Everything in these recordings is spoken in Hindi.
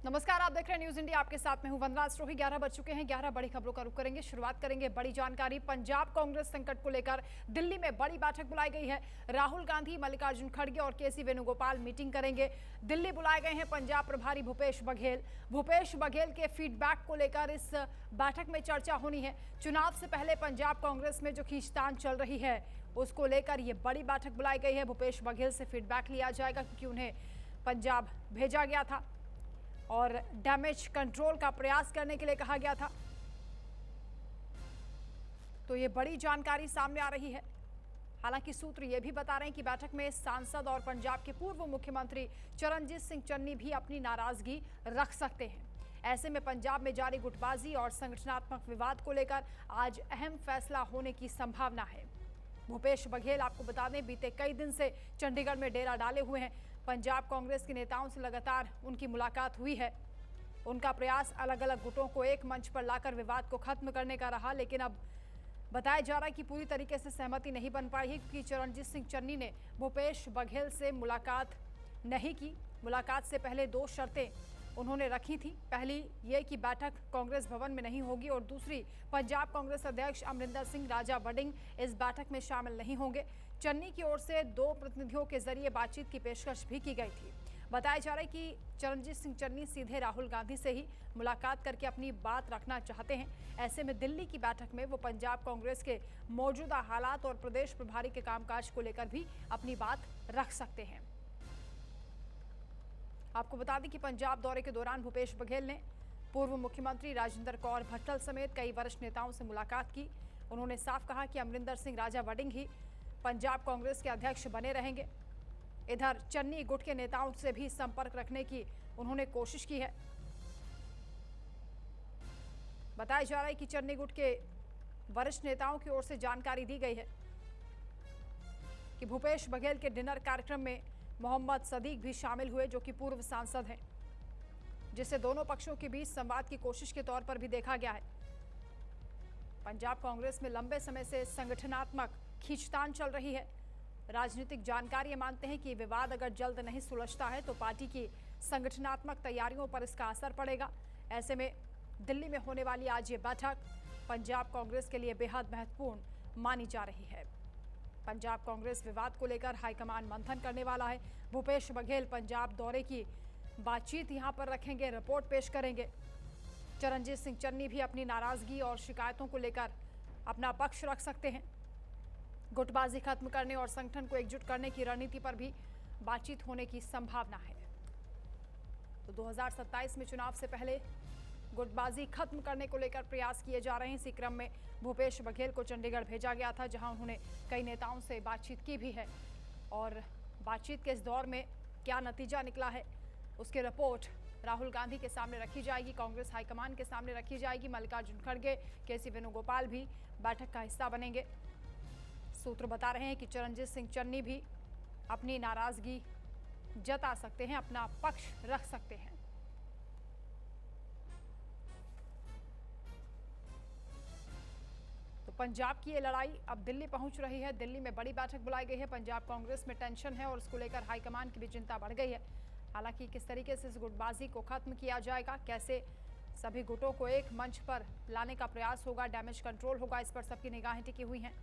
नमस्कार, आप देख रहे हैं न्यूज इंडिया। आपके साथ में हूं वंदना स्रोही। 11 बज चुके हैं। 11 बड़ी खबरों का रुख करेंगे। शुरुआत करेंगे बड़ी जानकारी। पंजाब कांग्रेस संकट को लेकर दिल्ली में बड़ी बैठक बुलाई गई है। राहुल गांधी, मल्लिकार्जुन खड़गे और केसी वेणुगोपाल मीटिंग करेंगे। दिल्ली बुलाए गए हैं पंजाब प्रभारी भूपेश बघेल। भूपेश बघेल के फीडबैक को लेकर इस बैठक में चर्चा होनी है। चुनाव से पहले पंजाब कांग्रेस में जो खींचतान चल रही है उसको लेकर यह बड़ी बैठक बुलाई गई है। भूपेश बघेल से फीडबैक लिया जाएगा क्योंकि उन्हें पंजाब भेजा गया था और डैमेज कंट्रोल का प्रयास करने के लिए कहा गया था। तो ये बड़ी जानकारी सामने आ रही है। हालांकि सूत्र ये भी बता रहे हैं कि बैठक में सांसद और पंजाब के पूर्व मुख्यमंत्री चरणजीत सिंह चन्नी भी अपनी नाराजगी रख सकते हैं। ऐसे में पंजाब में जारी गुटबाजी और संगठनात्मक विवाद को लेकर आज अहम फैसला होने की संभावना है। भूपेश बघेल, आपको बता दें, बीते कई दिन से चंडीगढ़ में डेरा डाले हुए हैं। पंजाब कांग्रेस के नेताओं से लगातार उनकी मुलाकात हुई है। उनका प्रयास अलग अलग गुटों को एक मंच पर लाकर विवाद को खत्म करने का रहा, लेकिन अब बताया जा रहा है कि पूरी तरीके से सहमति नहीं बन पाई है क्योंकि चरणजीत सिंह चन्नी ने भूपेश बघेल से मुलाकात नहीं की। मुलाकात से पहले दो शर्तें उन्होंने रखी थी। पहली ये कि बैठक कांग्रेस भवन में नहीं होगी और दूसरी, पंजाब कांग्रेस अध्यक्ष अमरिंदर सिंह राजा वडिंग इस बैठक में शामिल नहीं होंगे। चन्नी की ओर से दो प्रतिनिधियों के जरिए बातचीत की पेशकश भी की गई थी। बताया जा रहा है कि चरणजीत सिंह चन्नी सीधे राहुल गांधी से ही मुलाकात करके अपनी बात रखना चाहते हैं। ऐसे में दिल्ली की बैठक में वो पंजाब कांग्रेस के मौजूदा हालात और प्रदेश प्रभारी के कामकाज को लेकर भी अपनी बात रख सकते हैं। आपको बता दें कि पंजाब दौरे के दौरान भूपेश बघेल ने पूर्व मुख्यमंत्री राजेंद्र कौर भट्टल समेत कई वरिष्ठ नेताओं से मुलाकात की। उन्होंने साफ कहा कि अमरिंदर सिंह राजा वडिंग ही पंजाब कांग्रेस के अध्यक्ष बने रहेंगे। इधर चन्नी गुट के नेताओं से भी संपर्क रखने की उन्होंने कोशिश की है। बताया जा रहा है कि चन्नी गुट के वरिष्ठ नेताओं की ओर से जानकारी दी गई है कि भूपेश बघेल के डिनर कार्यक्रम में मोहम्मद सदीक भी शामिल हुए, जो कि पूर्व सांसद हैं, जिसे दोनों पक्षों के बीच संवाद की कोशिश के तौर पर भी देखा गया है। पंजाब कांग्रेस में लंबे समय से संगठनात्मक खींचतान चल रही है। राजनीतिक जानकारी मानते हैं कि विवाद अगर जल्द नहीं सुलझता है तो पार्टी की संगठनात्मक तैयारियों पर इसका असर पड़ेगा। ऐसे में दिल्ली में होने वाली आज ये बैठक पंजाब कांग्रेस के लिए बेहद महत्वपूर्ण मानी जा रही है। पंजाब कांग्रेस विवाद को लेकर हाईकमान मंथन करने वाला है। भूपेश बघेल पंजाब दौरे की बातचीत यहां पर रखेंगे, रिपोर्ट पेश करेंगे। चरणजीत सिंह चन्नी भी अपनी नाराजगी और शिकायतों को लेकर अपना पक्ष रख सकते हैं। गुटबाजी खत्म करने और संगठन को एकजुट करने की रणनीति पर भी बातचीत होने की संभावना है। तो 2027 में चुनाव से पहले गुटबाजी खत्म करने को लेकर प्रयास किए जा रहे हैं। इसी क्रम में भूपेश बघेल को चंडीगढ़ भेजा गया था, जहां उन्होंने कई नेताओं से बातचीत की भी है और बातचीत के इस दौर में क्या नतीजा निकला है उसकी रिपोर्ट राहुल गांधी के सामने रखी जाएगी, कांग्रेस हाईकमान के सामने रखी जाएगी। मल्लिकार्जुन खड़गे, केसी वेणुगोपाल भी बैठक का हिस्सा बनेंगे। सूत्र बता रहे हैं कि चरणजीत सिंह चन्नी भी अपनी नाराजगी जता सकते हैं, अपना पक्ष रख सकते हैं। तो पंजाब की ये लड़ाई अब दिल्ली पहुंच रही है। दिल्ली में बड़ी बैठक बुलाई गई है। पंजाब कांग्रेस में टेंशन है और उसको लेकर हाईकमान की भी चिंता बढ़ गई है। हालांकि किस तरीके से इस गुटबाजी को खत्म किया जाएगा, कैसे सभी गुटों को एक मंच पर लाने का प्रयास होगा, डैमेज कंट्रोल होगा, इस पर सबकी निगाहें टिकी हुई हैं।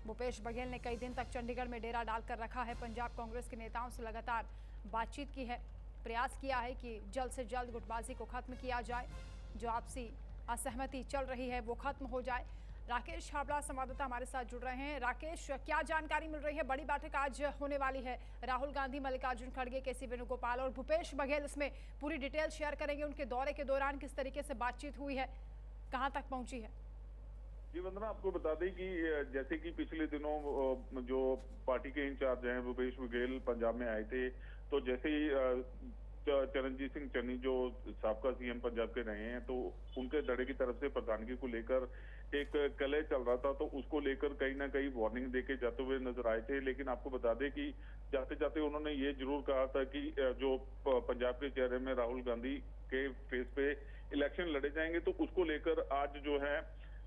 भूपेश बघेल ने कई दिन तक चंडीगढ़ में डेरा डालकर रखा है। पंजाब कांग्रेस के नेताओं से लगातार बातचीत की है, प्रयास किया है कि जल्द से जल्द गुटबाजी को खत्म किया जाए, जो आपसी असहमति चल रही है वो खत्म हो जाए। राकेश हावड़ा संवाददाता हमारे साथ जुड़ रहे हैं। राकेश, क्या जानकारी मिल रही है? बड़ी बैठक आज होने वाली है। राहुल गांधी, मल्लिकार्जुन खड़गे, केसी वेणुगोपाल और भूपेश बघेल इसमें पूरी डिटेल शेयर करेंगे। उनके दौरे के दौरान किस तरीके से बातचीत हुई है, कहां तक पहुंची है? जी वंदना, आपको बता दें कि जैसे कि पिछले दिनों जो पार्टी के इंचार्ज हैं भूपेश बघेल पंजाब में आए थे, तो जैसे ही चरणजीत सिंह चन्नी जो साबका सीएम पंजाब के रहे हैं, तो उनके धड़े की तरफ से प्रधानगी को लेकर एक कलह चल रहा था, तो उसको लेकर कहीं ना कहीं वार्निंग देके जाते हुए नजर आए थे। लेकिन आपको बता दें कि जाते जाते उन्होंने ये जरूर कहा था कि जो पंजाब के चेहरे में राहुल गांधी के फेस पे इलेक्शन लड़े जाएंगे, तो उसको लेकर आज जो है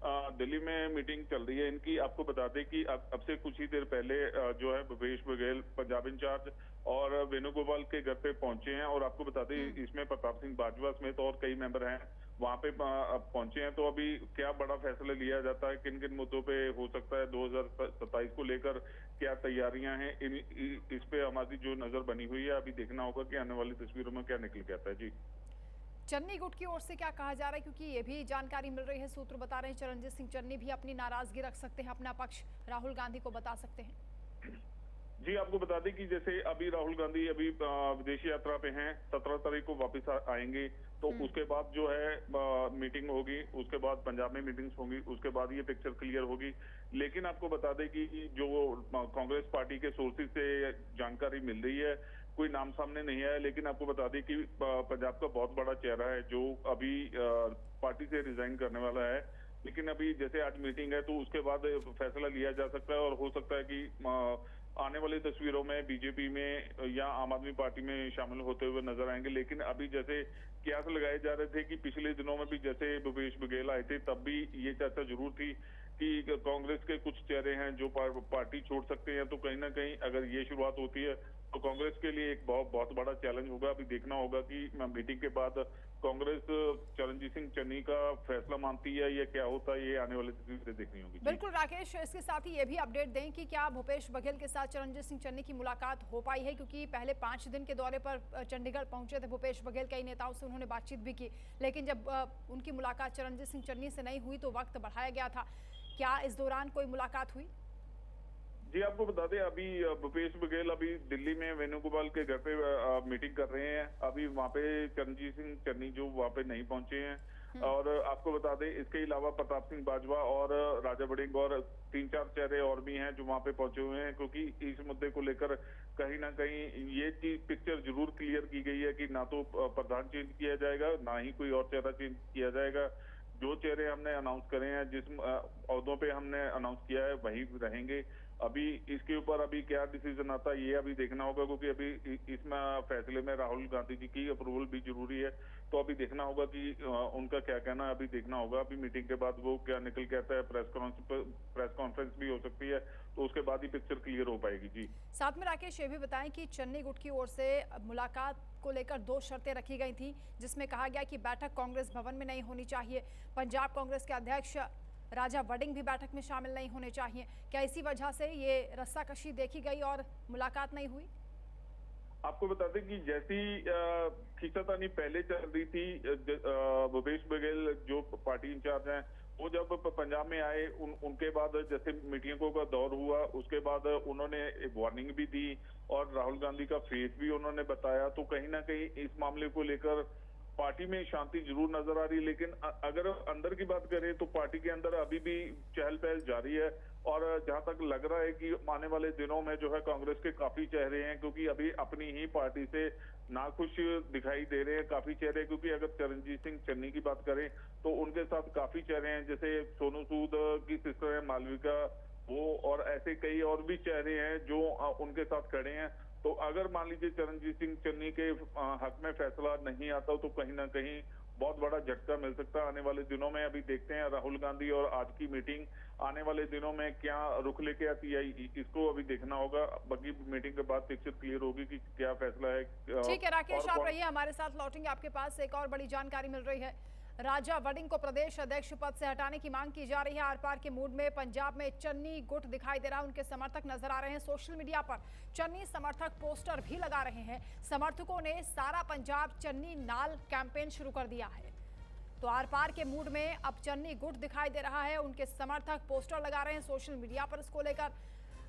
दिल्ली में मीटिंग चल रही है इनकी। आपको बता दें कि अब से कुछ ही देर पहले जो है भूपेश बघेल पंजाब इंचार्ज और वेणुगोपाल के घर पे पहुंचे हैं। और आपको बता दें इसमें प्रताप सिंह बाजवा समेत और कई मेंबर हैं वहां पे पहुंचे हैं। तो अभी क्या बड़ा फैसला लिया जाता है, किन किन मुद्दों पे हो सकता है 2027 को लेकर क्या तैयारियां हैं, इस पे हमारी जो नजर बनी हुई है। अभी देखना होगा कि आने वाली तस्वीरों में क्या निकल के आता है। जी, चन्नी गुट की ओर से क्या कहा जा रहा है, क्योंकि ये भी जानकारी मिल रही है, सूत्र बता रहे हैं चरणजीत सिंह चन्नी भी अपनी नाराजगी रख सकते हैं, अपना पक्ष राहुल गांधी को बता सकते हैं। जी, आपको बता दें कि जैसे अभी राहुल गांधी अभी विदेशी यात्रा पे हैं, 17 तारीख को वापस आएंगे। तो उसके बाद जो है मीटिंग होगी, उसके बाद पंजाब में मीटिंग्स होंगी, उसके बाद ये पिक्चर क्लियर होगी। लेकिन आपको बता दें कि जो कांग्रेस पार्टी के सोर्सेज से जानकारी मिल रही है, कोई नाम सामने नहीं आया, लेकिन आपको बता दें कि पंजाब का बहुत बड़ा चेहरा है जो अभी पार्टी से रिजाइन करने वाला है। लेकिन अभी जैसे आज मीटिंग है तो उसके बाद फैसला लिया जा सकता है और हो सकता है कि आने वाली तस्वीरों में बीजेपी में या आम आदमी पार्टी में शामिल होते हुए नजर आएंगे। लेकिन अभी जैसे कयास लगाए जा रहे थे कि पिछले दिनों में भी जैसे भूपेश बघेल आए थे तब भी ये चर्चा जरूर थी कि कांग्रेस के कुछ चेहरे हैं जो पार्टी छोड़ सकते हैं। तो कहीं ना कहीं अगर ये शुरुआत होती है तो कांग्रेस के लिए एक बहुत बड़ा चैलेंज होगा। अभी देखना होगा कि मीटिंग के बाद कांग्रेस चरणजीत सिंह चन्नी का फैसला मानती है या क्या होता है, ये आने वाली तस्वीरें देखनी होगी। बिल्कुल राकेश, इसके साथ ही ये भी अपडेट दें कि क्या भूपेश बघेल के साथ चरणजीत सिंह चन्नी की मुलाकात हो पाई है, क्योंकि पहले 5 दिन के दौरे पर चंडीगढ़ पहुंचे थे भूपेश बघेल, कई नेताओं से उन्होंने बातचीत भी की, लेकिन जब उनकी मुलाकात चरणजीत सिंह चन्नी से नहीं हुई तो वक्त बढ़ाया गया था। क्या इस दौरान कोई मुलाकात हुई? जी, आपको बता दें अभी भूपेश बघेल अभी दिल्ली में वेणुगोपाल के घर पे मीटिंग कर रहे हैं। अभी वहाँ पे चरणजीत सिंह चन्नी जो वहाँ पे नहीं पहुंचे हैं। और आपको बता दें इसके अलावा प्रताप सिंह बाजवा और राजा वड़िंग और 3-4 चेहरे और भी हैं जो वहाँ पे पहुंचे हुए हैं, क्योंकि इस मुद्दे को लेकर कहीं ना कहीं ये चीज पिक्चर जरूर क्लियर की गई है कि ना तो प्रधान चेंज किया जाएगा, ना ही कोई और चेहरा चेंज किया जाएगा। जो चेहरे हमने अनाउंस करे हैं, जिस ओहदों पे हमने अनाउंस किया है वही रहेंगे। अभी इसके ऊपर अभी क्या डिसीजन आता है ये अभी देखना होगा, क्योंकि अभी इसमें फैसले में राहुल गांधी जी की अप्रूवल भी जरूरी है। तो अभी देखना होगा कि उनका क्या कहना है, अभी देखना होगा। अभी मीटिंग के बाद वो क्या निकल के आता है, प्रेस कॉन्फ्रेंस भी हो सकती है, तो उसके बाद ही पिक्चर क्लियर हो पाएगी। जी, साथ में राकेश ये भी बताएं कि चन्नी गुट की ओर से मुलाकात को लेकर 2 शर्तें रखी गई थी, जिसमें कहा गया कि बैठक कांग्रेस भवन में नहीं होनी चाहिए, पंजाब कांग्रेस के अध्यक्ष राजा वड़िंग भी बैठक में शामिल नहीं होने चाहिए। क्या इसी वजह से ये रस्साकशी देखी गई और मुलाकात नहीं हुई? आपको बता दें कि जैसी खींचातानी पहले चल रही थी, भूपेश बघेल जो पार्टी इंचार्ज हैं वो जब पंजाब में आए उनके बाद जैसे मीटिंगों का दौर हुआ, उसके बाद उन्होंने एक वार्निंग भी दी और राहुल गांधी का फेस भी उन्होंने बताया। तो कहीं ना कहीं इस मामले को लेकर पार्टी में शांति जरूर नजर आ रही है। लेकिन अगर अंदर की बात करें तो पार्टी के अंदर अभी भी चहल पहल जारी है। और जहां तक लग रहा है कि आने वाले दिनों में जो है कांग्रेस के काफी चेहरे हैं, क्योंकि अभी अपनी ही पार्टी से नाखुश दिखाई दे रहे हैं काफी चेहरे। क्योंकि अगर चरणजीत सिंह चन्नी की बात करें तो उनके साथ काफी चेहरे हैं, जैसे सोनू सूद की सिस्टर है मालविका, वो और ऐसे कई और भी चेहरे हैं जो उनके साथ खड़े हैं। तो अगर मान लीजिए चरणजीत सिंह चन्नी के हक में फैसला नहीं आता तो कहीं ना कहीं बहुत बड़ा झटका मिल सकता है आने वाले दिनों में। अभी देखते हैं राहुल गांधी और आज की मीटिंग आने वाले दिनों में क्या रुख लेके आती है, इसको अभी देखना होगा। बाकी मीटिंग के बाद पिक्चर क्लियर होगी कि क्या फैसला है। ठीक है राकेश, आप रहिए हमारे साथ, लौटेंगे आपके पास। एक और बड़ी जानकारी मिल रही है, राजा वड़िंग को प्रदेश अध्यक्ष पद से हटाने की मांग की जा रही है। आर पार के मूड में पंजाब में चन्नी गुट दिखाई दे रहा है, उनके समर्थक नजर आ रहे हैं। सोशल मीडिया पर चन्नी समर्थक पोस्टर भी लगा रहे हैं। समर्थकों ने सारा पंजाब चन्नी नाल कैंपेन शुरू कर दिया है। तो आर पार के मूड में अब चन्नी गुट दिखाई दे रहा है, उनके समर्थक पोस्टर लगा रहे हैं सोशल मीडिया पर। इसको लेकर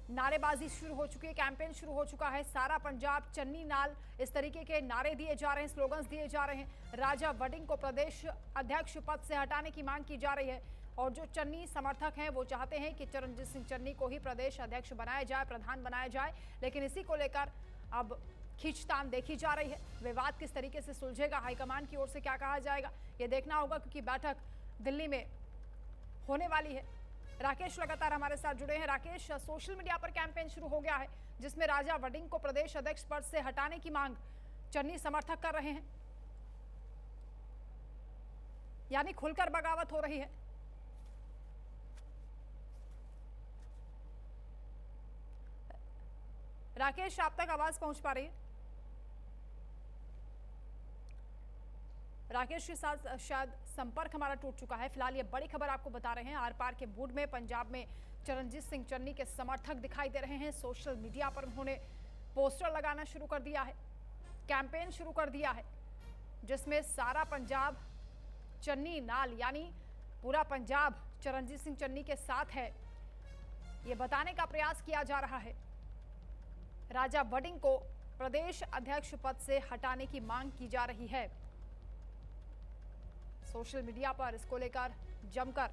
नारेबाजी शुरू हो चुकी है, कैंपेन शुरू हो चुका है। सारा पंजाब चन्नी नाल, इस तरीके के नारे दिए जा रहे हैं, स्लोगन्स दिए जा रहे हैं। राजा वड़िंग को प्रदेश अध्यक्ष पद से हटाने की मांग की जा रही है। और जो चन्नी समर्थक हैं वो चाहते हैं कि चरणजीत सिंह चन्नी को ही प्रदेश अध्यक्ष बनाया जाए, प्रधान बनाया जाए। लेकिन इसी को लेकर अब खींचतान देखी जा रही है। विवाद किस तरीके से सुलझेगा, हाईकमान की ओर से क्या कहा जाएगा, ये देखना होगा, क्योंकि बैठक दिल्ली में होने वाली है। राकेश लगातार हमारे साथ जुड़े हैं। राकेश, सोशल मीडिया पर कैंपेन शुरू हो गया है जिसमें राजा वड़िंग को प्रदेश अध्यक्ष पद से हटाने की मांग चन्नी समर्थक कर रहे हैं, यानी खुलकर बगावत हो रही है। राकेश, आप तक आवाज पहुंच पा रही है? राकेश के साथ शायद संपर्क हमारा टूट चुका है। फिलहाल ये बड़ी खबर आपको बता रहे हैं, आर पार के मूड में पंजाब में चरणजीत सिंह चन्नी के समर्थक दिखाई दे रहे हैं। सोशल मीडिया पर उन्होंने पोस्टर लगाना शुरू कर दिया है, कैंपेन शुरू कर दिया है, जिसमें सारा पंजाब चन्नी नाल, यानी पूरा पंजाब चरणजीत सिंह चन्नी के साथ है, ये बताने का प्रयास किया जा रहा है। राजा वड़िंग को प्रदेश अध्यक्ष पद से हटाने की मांग की जा रही है। सोशल मीडिया पर इसको लेकर जमकर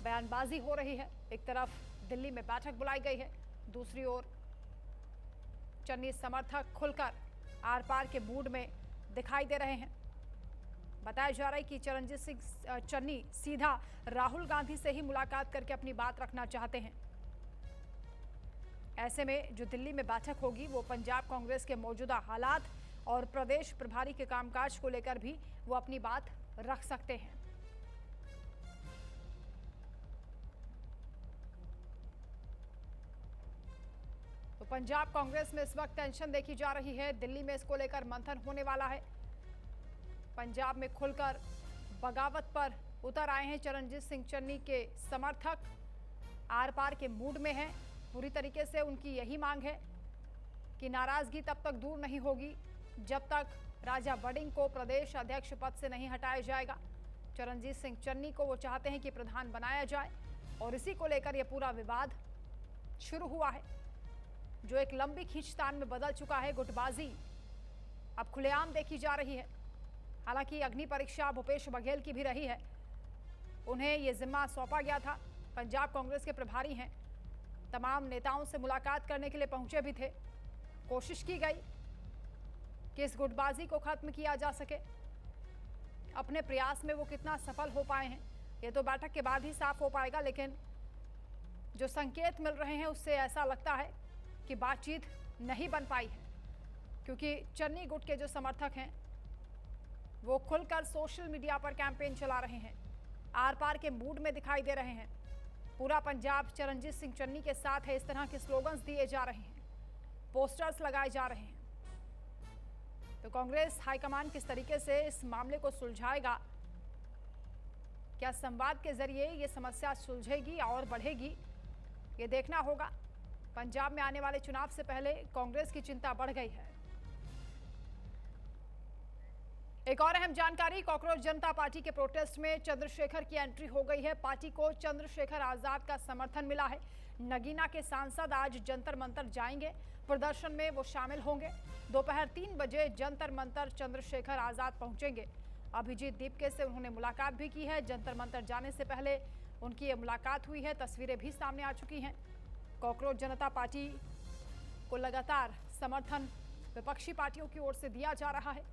बयानबाजी हो रही है। एक तरफ दिल्ली में बैठक बुलाई गई है, दूसरी ओर चन्नी समर्थक खुलकर आर पार के मूड में दिखाई दे रहे हैं। बताया जा रहा है कि चरणजीत सिंह चन्नी सीधा राहुल गांधी से ही मुलाकात करके अपनी बात रखना चाहते हैं। ऐसे में जो दिल्ली में बैठक होगी वो पंजाब कांग्रेस के मौजूदा हालात और प्रदेश प्रभारी के कामकाज को लेकर भी वो अपनी बात रख सकते हैं। तो पंजाब कांग्रेस में इस वक्त टेंशन देखी जा रही है। दिल्ली में इसको लेकर मंथन होने वाला है। पंजाब में खुलकर बगावत पर उतर आए हैं चरणजीत सिंह चन्नी के समर्थक, आर पार के मूड में हैं। पूरी तरीके से उनकी यही मांग है कि नाराजगी तब तक दूर नहीं होगी जब तक राजा वड़िंग को प्रदेश अध्यक्ष पद से नहीं हटाया जाएगा। चरणजीत सिंह चन्नी को वो चाहते हैं कि प्रधान बनाया जाए और इसी को लेकर यह पूरा विवाद शुरू हुआ है, जो एक लंबी खींचतान में बदल चुका है। गुटबाजी अब खुलेआम देखी जा रही है। हालांकि अग्नि परीक्षा भूपेश बघेल की भी रही है, उन्हें यह जिम्मा सौंपा गया था। पंजाब कांग्रेस के प्रभारी हैं, तमाम नेताओं से मुलाकात करने के लिए पहुंचे भी थे। कोशिश की गई कि इस गुटबाजी को खत्म किया जा सके। अपने प्रयास में वो कितना सफल हो पाए हैं ये तो बैठक के बाद ही साफ हो पाएगा, लेकिन जो संकेत मिल रहे हैं उससे ऐसा लगता है कि बातचीत नहीं बन पाई है, क्योंकि चन्नी गुट के जो समर्थक हैं वो खुलकर सोशल मीडिया पर कैंपेन चला रहे हैं, आर पार के मूड में दिखाई दे रहे हैं। पूरा पंजाब चरणजीत सिंह चन्नी के साथ है, इस तरह के स्लोगन्स दिए जा रहे हैं, पोस्टर्स लगाए जा रहे हैं। तो कांग्रेस हाईकमान किस तरीके से इस मामले को सुलझाएगा? क्या संवाद के जरिए ये समस्या सुलझेगी और बढ़ेगी, ये देखना होगा। पंजाब में आने वाले चुनाव से पहले कांग्रेस की चिंता बढ़ गई है। एक और अहम जानकारी, कॉकरोच जनता पार्टी के प्रोटेस्ट में चंद्रशेखर की एंट्री हो गई है। पार्टी को चंद्रशेखर आजाद का समर्थन मिला है। नगीना के सांसद आज जंतर मंतर जाएंगे, प्रदर्शन में वो शामिल होंगे। दोपहर 3 बजे जंतर मंतर चंद्रशेखर आजाद पहुंचेंगे। अभिजीत दीपके से उन्होंने मुलाकात भी की है। जंतर मंतर जाने से पहले उनकी ये मुलाकात हुई है, तस्वीरें भी सामने आ चुकी हैं। कॉकरोच जनता पार्टी को लगातार समर्थन विपक्षी पार्टियों की ओर से दिया जा रहा है।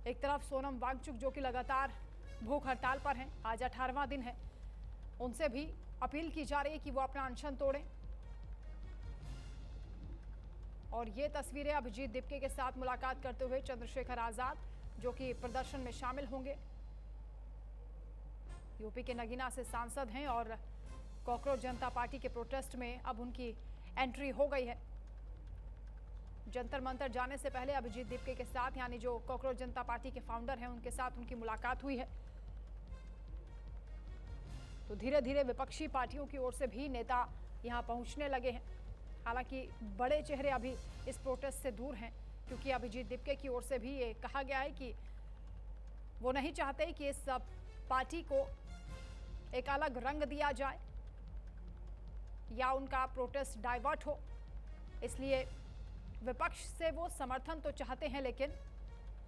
एक तरफ सोनम वांगचुक जो कि लगातार भूख हड़ताल पर हैं, आज 18वां दिन है, उनसे भी अपील की जा रही है कि वो अपना अनशन तोड़ें। और ये तस्वीरें अभिजीत दीपके के साथ मुलाकात करते हुए चंद्रशेखर आजाद जो कि प्रदर्शन में शामिल होंगे। यूपी के नगीना से सांसद हैं और कॉकरोच जनता पार्टी के प्रोटेस्ट में अब उनकी एंट्री हो गई है। जंतर मंतर जाने से पहले अभिजीत दीपके के साथ, यानी जो कॉकरोच जनता पार्टी के फाउंडर हैं, उनके साथ उनकी मुलाकात हुई है। तो धीरे धीरे विपक्षी पार्टियों की ओर से भी नेता यहां पहुंचने लगे हैं। हालांकि बड़े चेहरे अभी इस प्रोटेस्ट से दूर हैं, क्योंकि अभिजीत दीपके की ओर से भी ये कहा गया है कि वो नहीं चाहते कि इस पार्टी को एक अलग रंग दिया जाए या उनका प्रोटेस्ट डाइवर्ट हो। इसलिए विपक्ष से वो समर्थन तो चाहते हैं, लेकिन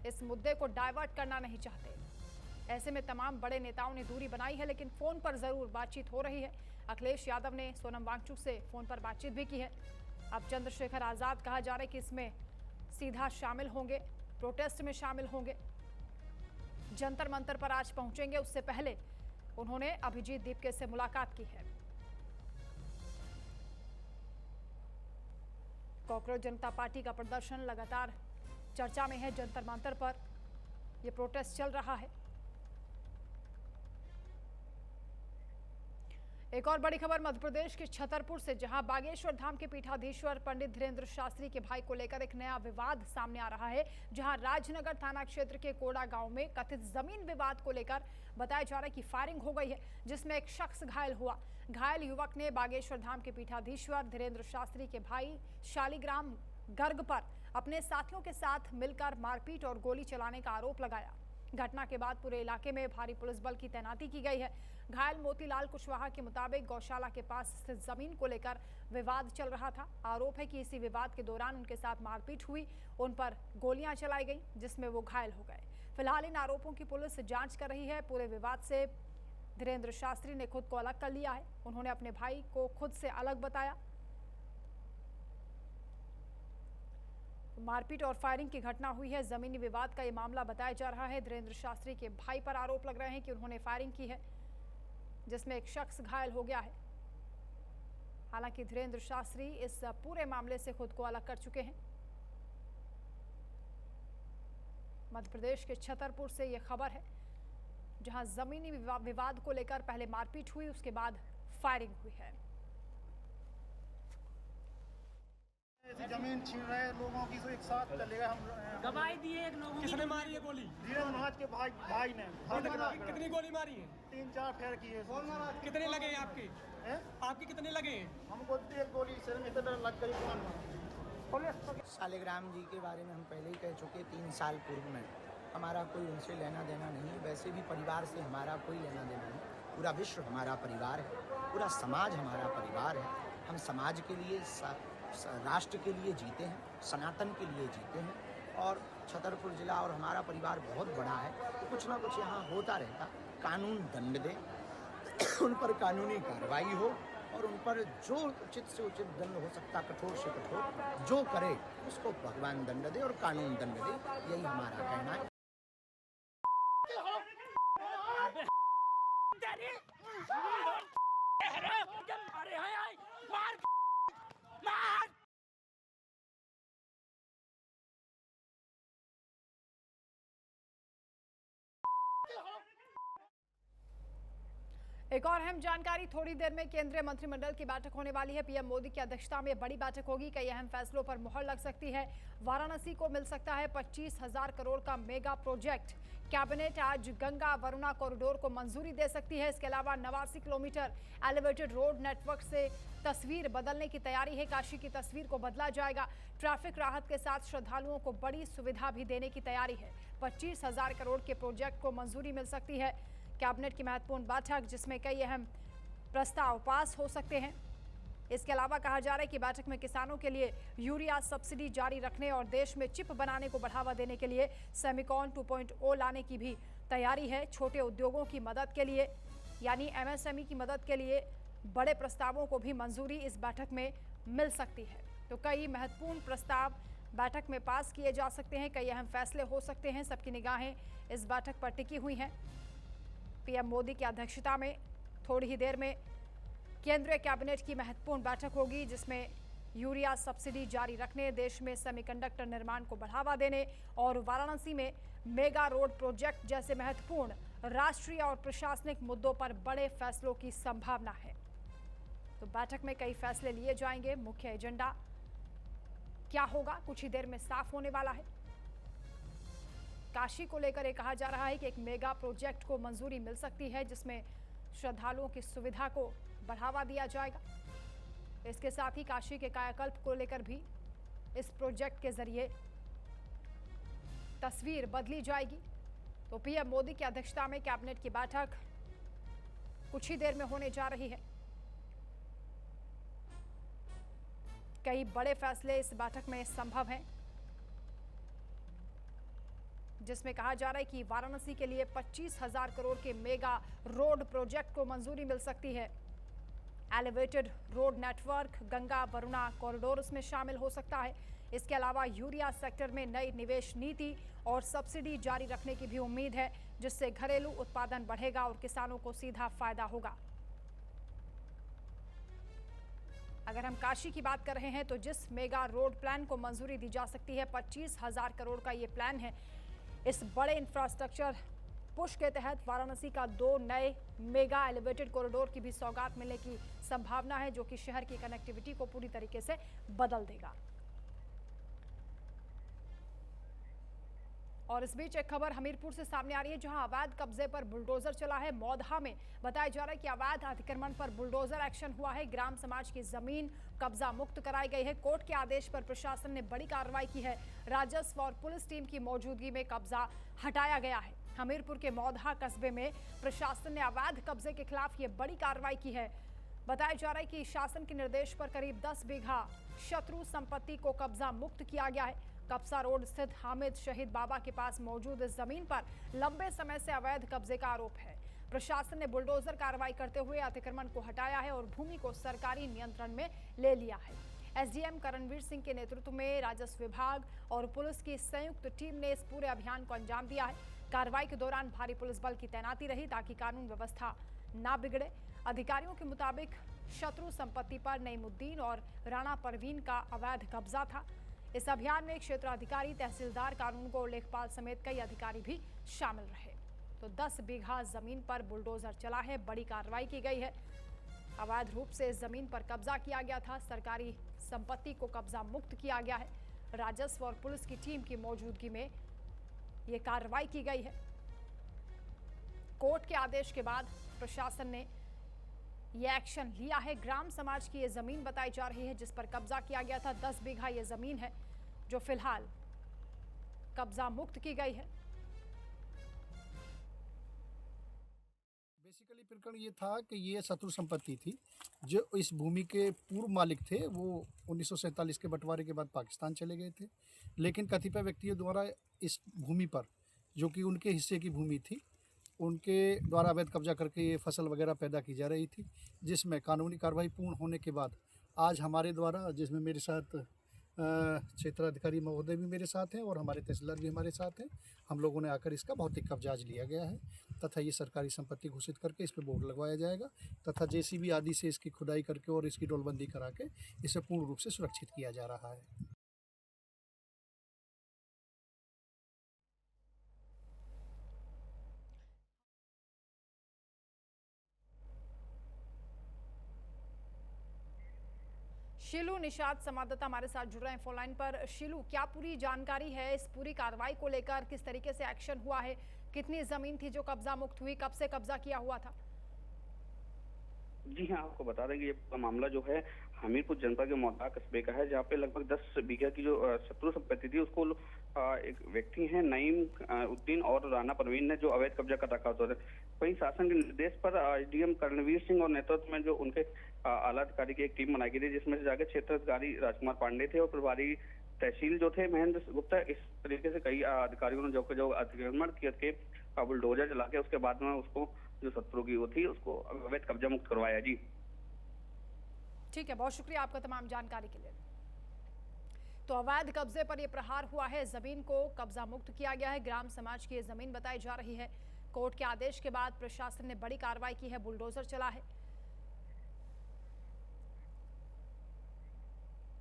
इस मुद्दे को डाइवर्ट करना नहीं चाहते। ऐसे में तमाम बड़े नेताओं ने दूरी बनाई है, लेकिन फोन पर जरूर बातचीत हो रही है। अखिलेश यादव ने सोनम वांगचुक से फोन पर बातचीत भी की है। अब चंद्रशेखर आजाद कहा जा रहा है कि इसमें सीधा शामिल होंगे, प्रोटेस्ट में शामिल होंगे, जंतर मंतर पर आज पहुंचेंगे। उससे पहले उन्होंने अभिजीत दीपके से मुलाकात की है। कॉकरोच जनता पार्टी का प्रदर्शन लगातार चर्चा में है। जंतर मंतर पर यह प्रोटेस्ट चल रहा है। एक और बड़ी खबर मध्य प्रदेश के छतरपुर से, जहां बागेश्वर धाम के पीठाधीश्वर पंडित धीरेन्द्र शास्त्री के भाई को लेकर एक नया विवाद सामने आ रहा है। जहां राजनगर थाना क्षेत्र के कोड़ा गांव में कथित जमीन विवाद को लेकर बताया जा रहा है कि फायरिंग हो गई है, जिसमें एक शख्स घायल हुआ। घायल युवक ने बागेश्वर धाम के पीठाधीश्वर धीरेन्द्र शास्त्री के भाई शालिग्राम गर्ग पर अपने साथियों के साथ मिलकर मारपीट और गोली चलाने का आरोप लगाया। घटना के बाद पूरे इलाके में भारी पुलिस बल की तैनाती की गई है। घायल मोतीलाल कुशवाहा के मुताबिक गौशाला के पास स्थित जमीन को लेकर विवाद चल रहा था। आरोप है कि इसी विवाद के दौरान उनके साथ मारपीट हुई, उन पर गोलियां चलाई गई, जिसमें वो घायल हो गए। फिलहाल इन आरोपों की पुलिस जांच कर रही है। पूरे विवाद से धीरेन्द्र शास्त्री ने खुद को अलग कर लिया है। उन्होंने अपने भाई को खुद से अलग बताया। मारपीट और फायरिंग की घटना हुई है। जमीनी विवाद का ये मामला बताया जा रहा है। धीरेन्द्र शास्त्री के भाई पर आरोप लग रहे हैं कि उन्होंने फायरिंग की है, जिसमें एक शख्स घायल हो गया है। हालांकि धीरेन्द्र शास्त्री इस पूरे मामले से खुद को अलग कर चुके हैं। मध्य प्रदेश के छतरपुर से यह खबर है, जहां जमीनी विवाद को लेकर पहले मारपीट हुई, उसके बाद फायरिंग हुई है। ऐसी जमीन छीन रहे लोगों की, तो एक साथ चलेगा। हम गवाही दिए एक लोगों की। किसने मारी है गोली? धीरेन्द्र महाराज के भाई ने कितनी गोली मारी है? 3-4 फेर किए। कितने लगे हैं आपके? आपके कितने लगे हैं? हमको एक गोली सिर में इतना लग गई। शालिग्राम जी के बारे में हम पहले ही कह चुके 3 साल पूर्व में। हमारा कोई उनसे लेना देना नहीं है, वैसे भी परिवार से हमारा कोई लेना देना नहीं। पूरा विश्व हमारा परिवार है, पूरा समाज हमारा परिवार है। हम समाज के लिए, राष्ट्र के लिए जीते हैं, सनातन के लिए जीते हैं। और छतरपुर जिला और हमारा परिवार बहुत बड़ा है, तो कुछ ना कुछ यहाँ होता रहता। कानून दंड दे, उन पर कानूनी कार्रवाई हो और उन पर जो उचित से उचित दंड हो सकता, कठोर से कठोर जो करे उसको भगवान दंड दे और कानून दंड दे, यही हमारा कहना है। एक और अहम जानकारी, थोड़ी देर में केंद्रीय मंत्रिमंडल की बैठक होने वाली है। पीएम मोदी की अध्यक्षता में बड़ी बैठक होगी। कई अहम फैसलों पर मुहर लग सकती है। वाराणसी को मिल सकता है 25,000 करोड़ का मेगा प्रोजेक्ट। कैबिनेट आज गंगा वरुणा कॉरिडोर को मंजूरी दे सकती है। इसके अलावा 89 किलोमीटर एलिवेटेड रोड नेटवर्क से तस्वीर बदलने की तैयारी है। काशी की तस्वीर को बदला जाएगा। ट्रैफिक राहत के साथ श्रद्धालुओं को बड़ी सुविधा भी देने की तैयारी है। 25,000 करोड़ के प्रोजेक्ट को मंजूरी मिल सकती है। कैबिनेट की महत्वपूर्ण बैठक, जिसमें कई अहम प्रस्ताव पास हो सकते हैं। इसके अलावा कहा जा रहा है कि बैठक में किसानों के लिए यूरिया सब्सिडी जारी रखने और देश में चिप बनाने को बढ़ावा देने के लिए सेमिकॉन 2.0 लाने की भी तैयारी है। छोटे उद्योगों की मदद के लिए, यानी एमएसएमई की मदद के लिए बड़े प्रस्तावों को भी मंजूरी इस बैठक में मिल सकती है। तो कई महत्वपूर्ण प्रस्ताव बैठक में पास किए जा सकते हैं। कई अहम फैसले हो सकते हैं। सबकी निगाहें इस बैठक पर टिकी हुई हैं। पीएम मोदी की अध्यक्षता में थोड़ी ही देर में केंद्रीय कैबिनेट की महत्वपूर्ण बैठक होगी, जिसमें यूरिया सब्सिडी जारी रखने, देश में सेमीकंडक्टर निर्माण को बढ़ावा देने और वाराणसी में मेगा रोड प्रोजेक्ट जैसे महत्वपूर्ण राष्ट्रीय और प्रशासनिक मुद्दों पर बड़े फैसलों की संभावना है। तो बैठक में कई फैसले लिए जाएंगे। मुख्य एजेंडा क्या होगा, कुछ ही देर में साफ होने वाला है। काशी को लेकर कहा जा रहा है कि एक मेगा प्रोजेक्ट को मंजूरी मिल सकती है, जिसमें श्रद्धालुओं की सुविधा को बढ़ावा दिया जाएगा। इसके साथ ही काशी के कायाकल्प को लेकर भी इस प्रोजेक्ट के जरिए तस्वीर बदली जाएगी। तो पीएम मोदी की अध्यक्षता में कैबिनेट की बैठक कुछ ही देर में होने जा रही है। कई बड़े फैसले इस बैठक में संभव हैं, जिसमें कहा जा रहा है कि वाराणसी के लिए 25,000 करोड़ के मेगा रोड प्रोजेक्ट को मंजूरी मिल सकती है। Elevated road network, Ganga Varuna corridor इसमें शामिल हो सकता है। इसके अलावा यूरिया सेक्टर में नई निवेश नीति और सब्सिडी जारी रखने की भी उम्मीद है, जिससे घरेलू उत्पादन बढ़ेगा और किसानों को सीधा फायदा होगा। अगर हम काशी की बात कर रहे हैं तो जिस मेगा रोड प्लान को मंजूरी दी जा सकती है, 25,000 करोड़ का ये प्लान है। इस बड़े इंफ्रास्ट्रक्चर पुश के तहत वाराणसी का 2 नए मेगा एलिवेटेड कॉरिडोर की भी सौगात मिलने की संभावना है, जो कि शहर की कनेक्टिविटी को पूरी तरीके से बदल देगा। और इस बीच एक खबर हमीरपुर से सामने आ रही है, जहां अवैध कब्जे पर बुलडोजर चला है। मौधा में बताया जा रहा है कि अवैध अतिक्रमण पर बुलडोजर एक्शन हुआ है। ग्राम समाज की जमीन कब्जा मुक्त कराई गई है। कोर्ट के आदेश पर प्रशासन ने बड़ी कार्रवाई की है। राजस्व और पुलिस टीम की मौजूदगी में कब्जा हटाया गया है। हमीरपुर के मौधा कस्बे में प्रशासन ने अवैध कब्जे के खिलाफ ये बड़ी कार्रवाई की है। बताया जा रहा है कि शासन के निर्देश पर करीब 10 बीघा शत्रु संपत्ति को कब्जा मुक्त किया गया है। कपसा रोड स्थित हामिद शहीद बाबा के पास मौजूद इस जमीन पर लंबे समय से अवैध कब्जे का आरोप है। प्रशासन ने बुलडोजर कार्रवाई करते हुए अतिक्रमण को हटाया है और भूमि को सरकारी नियंत्रण में ले लिया है। एसडीएम करणवीर सिंह के नेतृत्व में राजस्व विभाग और पुलिस की संयुक्त टीम ने इस पूरे अभियान को अंजाम दिया है। कार्रवाई के दौरान भारी पुलिस बल की तैनाती रही ताकि कानून व्यवस्था ना बिगड़े। अधिकारियों के मुताबिक शत्रु संपत्ति पर नईमुद्दीन और राणा परवीन का अवैध कब्जा था। इस अभियान में क्षेत्राधिकारी, तहसीलदार, कानूनगो, लेखपाल समेत कई अधिकारी भी शामिल रहे। तो 10 बीघा जमीन पर बुलडोजर चला है। बड़ी कार्रवाई की गई है। अवैध रूप से इस जमीन पर कब्जा किया गया था। सरकारी संपत्ति को कब्जा मुक्त किया गया है। राजस्व और पुलिस की टीम की मौजूदगी में ये कार्रवाई की गई है। कोर्ट के आदेश के बाद प्रशासन ने ये एक्शन लिया है। ग्राम समाज की ये जमीन बताई जा रही है जिस पर कब्जा किया गया था। 10 बीघा ये जमीन है जो फिलहाल कब्जा मुक्त की गई है। बेसिकली प्रकरण ये था कि ये शत्रु संपत्ति थी। जो इस भूमि के पूर्व मालिक थे वो 1947 के बंटवारे के बाद पाकिस्तान चले गए थे, लेकिन कतिपय व्यक्तियों द्वारा इस भूमि पर, जो कि उनके हिस्से की भूमि थी, उनके द्वारा अवैध कब्जा करके ये फसल वगैरह पैदा की जा रही थी, जिसमें कानूनी कार्रवाई पूर्ण होने के बाद आज हमारे द्वारा, जिसमें मेरे साथ क्षेत्राधिकारी महोदय भी मेरे साथ हैं और हमारे तहसीलदार भी हमारे साथ हैं, हम लोगों ने आकर इसका भौतिक कब्जा आज लिया गया है तथा ये सरकारी संपत्ति घोषित करके इस पर बोर्ड लगवाया जाएगा तथा जेसीबी आदि से इसकी खुदाई करके और इसकी डोलबंदी करा के इसे पूर्ण रूप से सुरक्षित किया जा रहा है। शीलू निषाद संवाददाता हमारे साथ जुड़ रहे हैं फोन लाइन पर। शीलू, क्या पूरी जानकारी है इस पूरी कार्रवाई को लेकर? किस तरीके से एक्शन हुआ है? कितनी जमीन थी जो कब्जा मुक्त हुई? कब से कब्जा किया हुआ था? जी हाँ, आपको बता दें कि ये मामला जो है हमीरपुर जनपद के मौदा कस्बे का है, जहाँ पे लगभग 10 बीघा की जो शत्रु संपत्ति थी उसको एक व्यक्ति हैं नईम उद्दीन और राणा परवीन ने जो अवैध कब्जा कर रखा होता है। वहीं शासन के निर्देश पर एसडीएम करणवीर सिंह और नेतृत्व में जो उनके आला अधिकारी की एक टीम बनाई गई थी, जिसमें से जाकर क्षेत्राधिकारी राजकुमार पांडे थे और प्रभारी तहसील जो थे महेंद्र गुप्ता। इस तरीके से कई अधिकारियों ने जो अतिक्रमण करके बुलडोजर चला के उसके बाद में उसको जो शत्रु की वो थी उसको अवैध कब्जा मुक्त करवाया। जी ठीक है, बहुत शुक्रिया आपका तमाम जानकारी के लिए। तो अवैध कब्जे पर यह प्रहार हुआ है। जमीन को कब्जा मुक्त किया गया है। ग्राम समाज की यह जमीन बताई जा रही है। कोर्ट के आदेश के बाद प्रशासन ने बड़ी कार्रवाई की है। बुलडोजर चला है।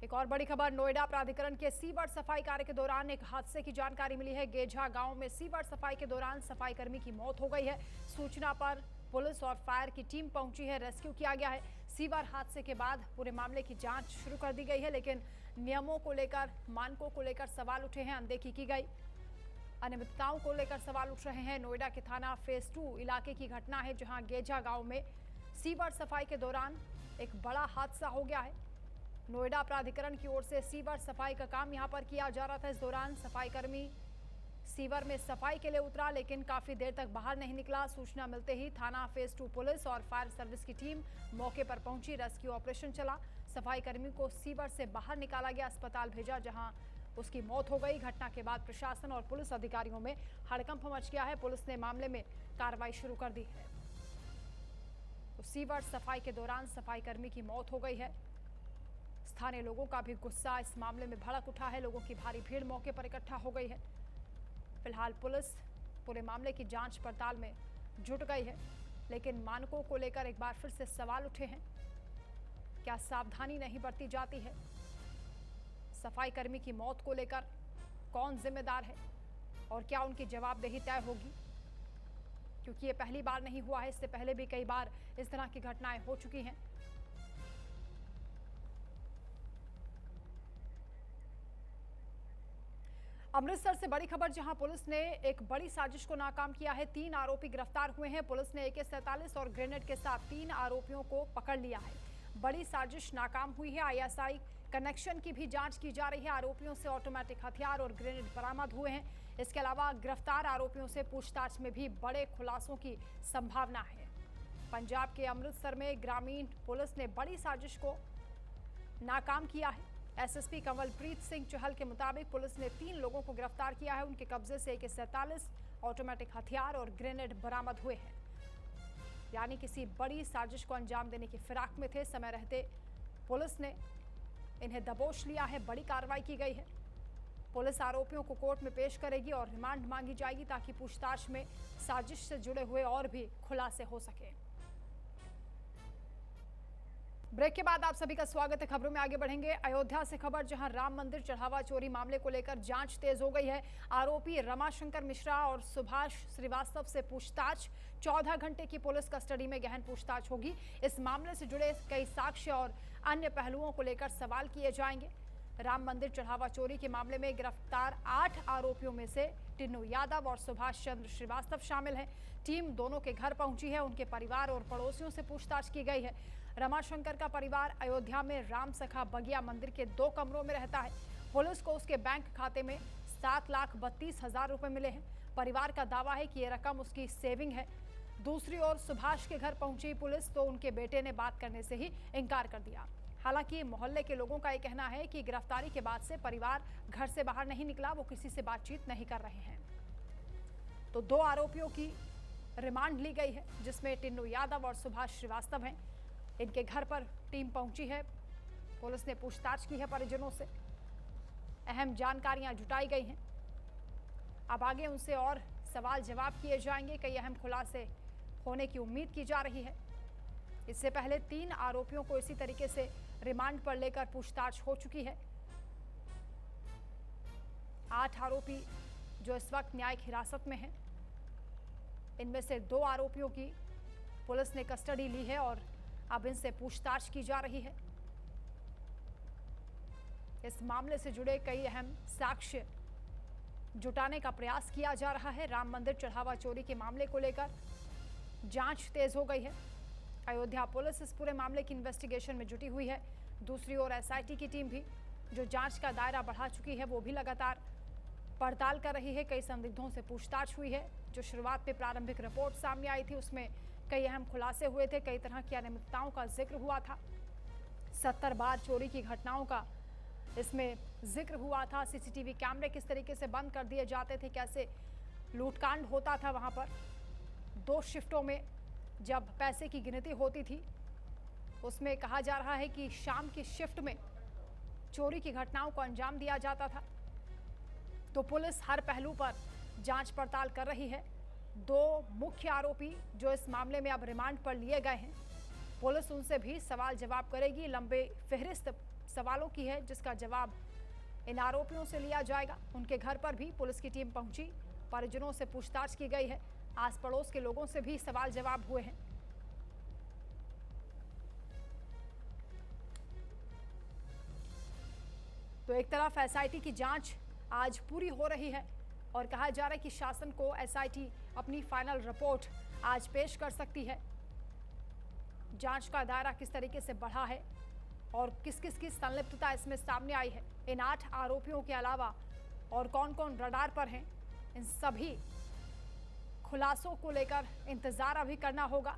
एक और बड़ी खबर, नोएडा प्राधिकरण के सीवर सफाई कार्य के दौरान एक हादसे की जानकारी मिली है। गेझा गांव में सीवर सफाई के दौरान सफाई कर्मी की मौत हो गई है। सूचना पर पुलिस और फायर की टीम पहुंची है। रेस्क्यू किया गया है। सीवर हादसे के बाद पूरे मामले की जांच शुरू कर दी गई है, लेकिन नियमों को लेकर, मानकों को लेकर सवाल उठे हैं, अनदेखी की गई। अनियमितताओं को लेकर सवाल उठ रहे हैं। नोएडा के थाना फेज 2 इलाके की घटना है, जहां गेझा गांव में सीवर सफाई के दौरान एक बड़ा हादसा हो गया है। नोएडा प्राधिकरण की ओर से सीवर सफाई का काम यहां पर किया जा रहा था। इस दौरान सफाई कर्मी सीवर में सफाई के लिए उतरा, लेकिन काफी देर तक बाहर नहीं निकला। सूचना मिलते ही थाना फेज 2 पुलिस और फायर सर्विस की टीम मौके पर पहुंची। रेस्क्यू ऑपरेशन चला। सफाई कर्मी को सीवर से बाहर निकाला गया, अस्पताल भेजा, जहां उसकी मौत हो गई। घटना के बाद प्रशासन और पुलिस अधिकारियों में हड़कंप मच गया है। पुलिस ने मामले में कार्रवाई शुरू कर दी है। तो सीवर सफाई के दौरान सफाई कर्मी की मौत हो गई है। स्थानीय लोगों का भी गुस्सा इस मामले में भड़क उठा है। लोगों की भारी भीड़ मौके पर इकट्ठा हो गई है। फिलहाल पुलिस पूरे मामले की जांच पड़ताल में जुट गई है, लेकिन मानकों को लेकर एक बार फिर से सवाल उठे हैं। क्या सावधानी नहीं बरती जाती है? सफाई कर्मी की मौत को लेकर कौन जिम्मेदार है और क्या उनकी जवाबदेही तय होगी? क्योंकि ये पहली बार नहीं हुआ है, इससे पहले भी कई बार इस तरह की घटनाएं हो चुकी हैं। अमृतसर से बड़ी खबर, जहां पुलिस ने एक बड़ी साजिश को नाकाम किया है। 3 आरोपी गिरफ्तार हुए हैं। पुलिस ने AK-47 और ग्रेनेड के साथ 3 आरोपियों को पकड़ लिया है। बड़ी साजिश नाकाम हुई है। ISI कनेक्शन की भी जांच की जा रही है। आरोपियों से ऑटोमेटिक हथियार और ग्रेनेड बरामद हुए हैं। इसके अलावा गिरफ्तार आरोपियों से पूछताछ में भी बड़े खुलासों की संभावना है। पंजाब के अमृतसर में ग्रामीण पुलिस ने बड़ी साजिश को नाकाम किया है। SSP कंवलप्रीत सिंह चहल के मुताबिक पुलिस ने 3 लोगों को गिरफ्तार किया है। उनके कब्जे से AK-47, ऑटोमेटिक हथियार और ग्रेनेड बरामद हुए हैं। यानी किसी बड़ी साजिश को अंजाम देने की फिराक में थे। समय रहते पुलिस ने इन्हें दबोच लिया है। बड़ी कार्रवाई की गई है। पुलिस आरोपियों को कोर्ट में पेश करेगी और रिमांड मांगी जाएगी ताकि पूछताछ में साजिश से जुड़े हुए और भी खुलासे हो सके। ब्रेक के बाद आप सभी का स्वागत है। खबरों में आगे बढ़ेंगे। अयोध्या से खबर, जहां राम मंदिर चढ़ावा चोरी मामले को लेकर जांच तेज हो गई है। आरोपी रमाशंकर मिश्रा और सुभाष श्रीवास्तव से पूछताछ। 14 घंटे की पुलिस कस्टडी में गहन पूछताछ होगी। इस मामले से जुड़े कई साक्ष्य और अन्य पहलुओं को लेकर सवाल किए जाएंगे। राम मंदिर चढ़ावा चोरी के मामले में गिरफ्तार 8 आरोपियों में से टिन्नू यादव और सुभाष चंद्र श्रीवास्तव शामिल हैं। टीम दोनों के घर पहुंची है। उनके परिवार और पड़ोसियों से पूछताछ की गई है। रमाशंकर का परिवार अयोध्या में राम सखा बगिया मंदिर के 2 कमरों में रहता है। पुलिस को उसके बैंक खाते में 7,32,000 रुपए मिले हैं। परिवार का दावा है कि ये रकम उसकी सेविंग है। दूसरी ओर सुभाष के घर पहुंची पुलिस तो उनके बेटे ने बात करने से ही इनकार कर दिया। हालांकि मोहल्ले के लोगों का ये कहना है कि गिरफ्तारी के बाद से परिवार घर से बाहर नहीं निकला, वो किसी से बातचीत नहीं कर रहे हैं। तो 2 आरोपियों की रिमांड ली गई है, जिसमें टिन्नू यादव और सुभाष श्रीवास्तव हैं। इनके घर पर टीम पहुंची है। पुलिस ने पूछताछ की है परिजनों से। अहम जानकारियां जुटाई गई हैं। अब आगे उनसे और सवाल जवाब किए जाएंगे। कई अहम खुलासे होने की उम्मीद की जा रही है। इससे पहले 3 आरोपियों को इसी तरीके से रिमांड पर लेकर पूछताछ हो चुकी है। 8 आरोपी जो इस वक्त न्यायिक हिरासत में हैं, इनमें से 2 आरोपियों की पुलिस ने कस्टडी ली है और अब इनसे पूछताछ की जा रही है। इस मामले से जुड़े कई अहम साक्ष्य जुटाने का प्रयास किया जा रहा है। राम मंदिर चढ़ावा चोरी के मामले को लेकर जांच तेज हो गई है। अयोध्या पुलिस इस पूरे मामले की इन्वेस्टिगेशन में जुटी हुई है। दूसरी ओर SIT की टीम भी जो जांच का दायरा बढ़ा चुकी है, वो भी लगातार पड़ताल कर रही है। कई संदिग्धों से पूछताछ हुई है। जो शुरुआत में प्रारंभिक रिपोर्ट सामने आई थी, उसमें कई अहम खुलासे हुए थे। कई तरह की अनियमितताओं का जिक्र हुआ था। 70 बार चोरी की घटनाओं का इसमें जिक्र हुआ था। CCTV कैमरे किस तरीके से बंद कर दिए जाते थे, कैसे लूटकांड होता था वहां पर। 2 शिफ्टों में जब पैसे की गिनती होती थी, उसमें कहा जा रहा है कि शाम की शिफ्ट में चोरी की घटनाओं को अंजाम दिया जाता था। तो पुलिस हर पहलू पर जांच पड़ताल कर रही है। 2 मुख्य आरोपी जो इस मामले में अब रिमांड पर लिए गए हैं, पुलिस उनसे भी सवाल जवाब करेगी। लंबे फहरिस्त सवालों की है, जिसका जवाब इन आरोपियों से लिया जाएगा। उनके घर पर भी पुलिस की टीम पहुंची, परिजनों से पूछताछ की गई है। आस पड़ोस के लोगों से भी सवाल जवाब हुए हैं। तो एक तरफ SIT की जांच आज पूरी हो रही है और कहा जा रहा है कि शासन को SIT अपनी फाइनल रिपोर्ट आज पेश कर सकती है। जांच का दायरा किस तरीके से बढ़ा है और किस किस की संलिप्तता इसमें सामने आई है, इन 8 आरोपियों के अलावा और कौन कौन रडार पर हैं, इन सभी खुलासों को लेकर इंतजार अभी करना होगा।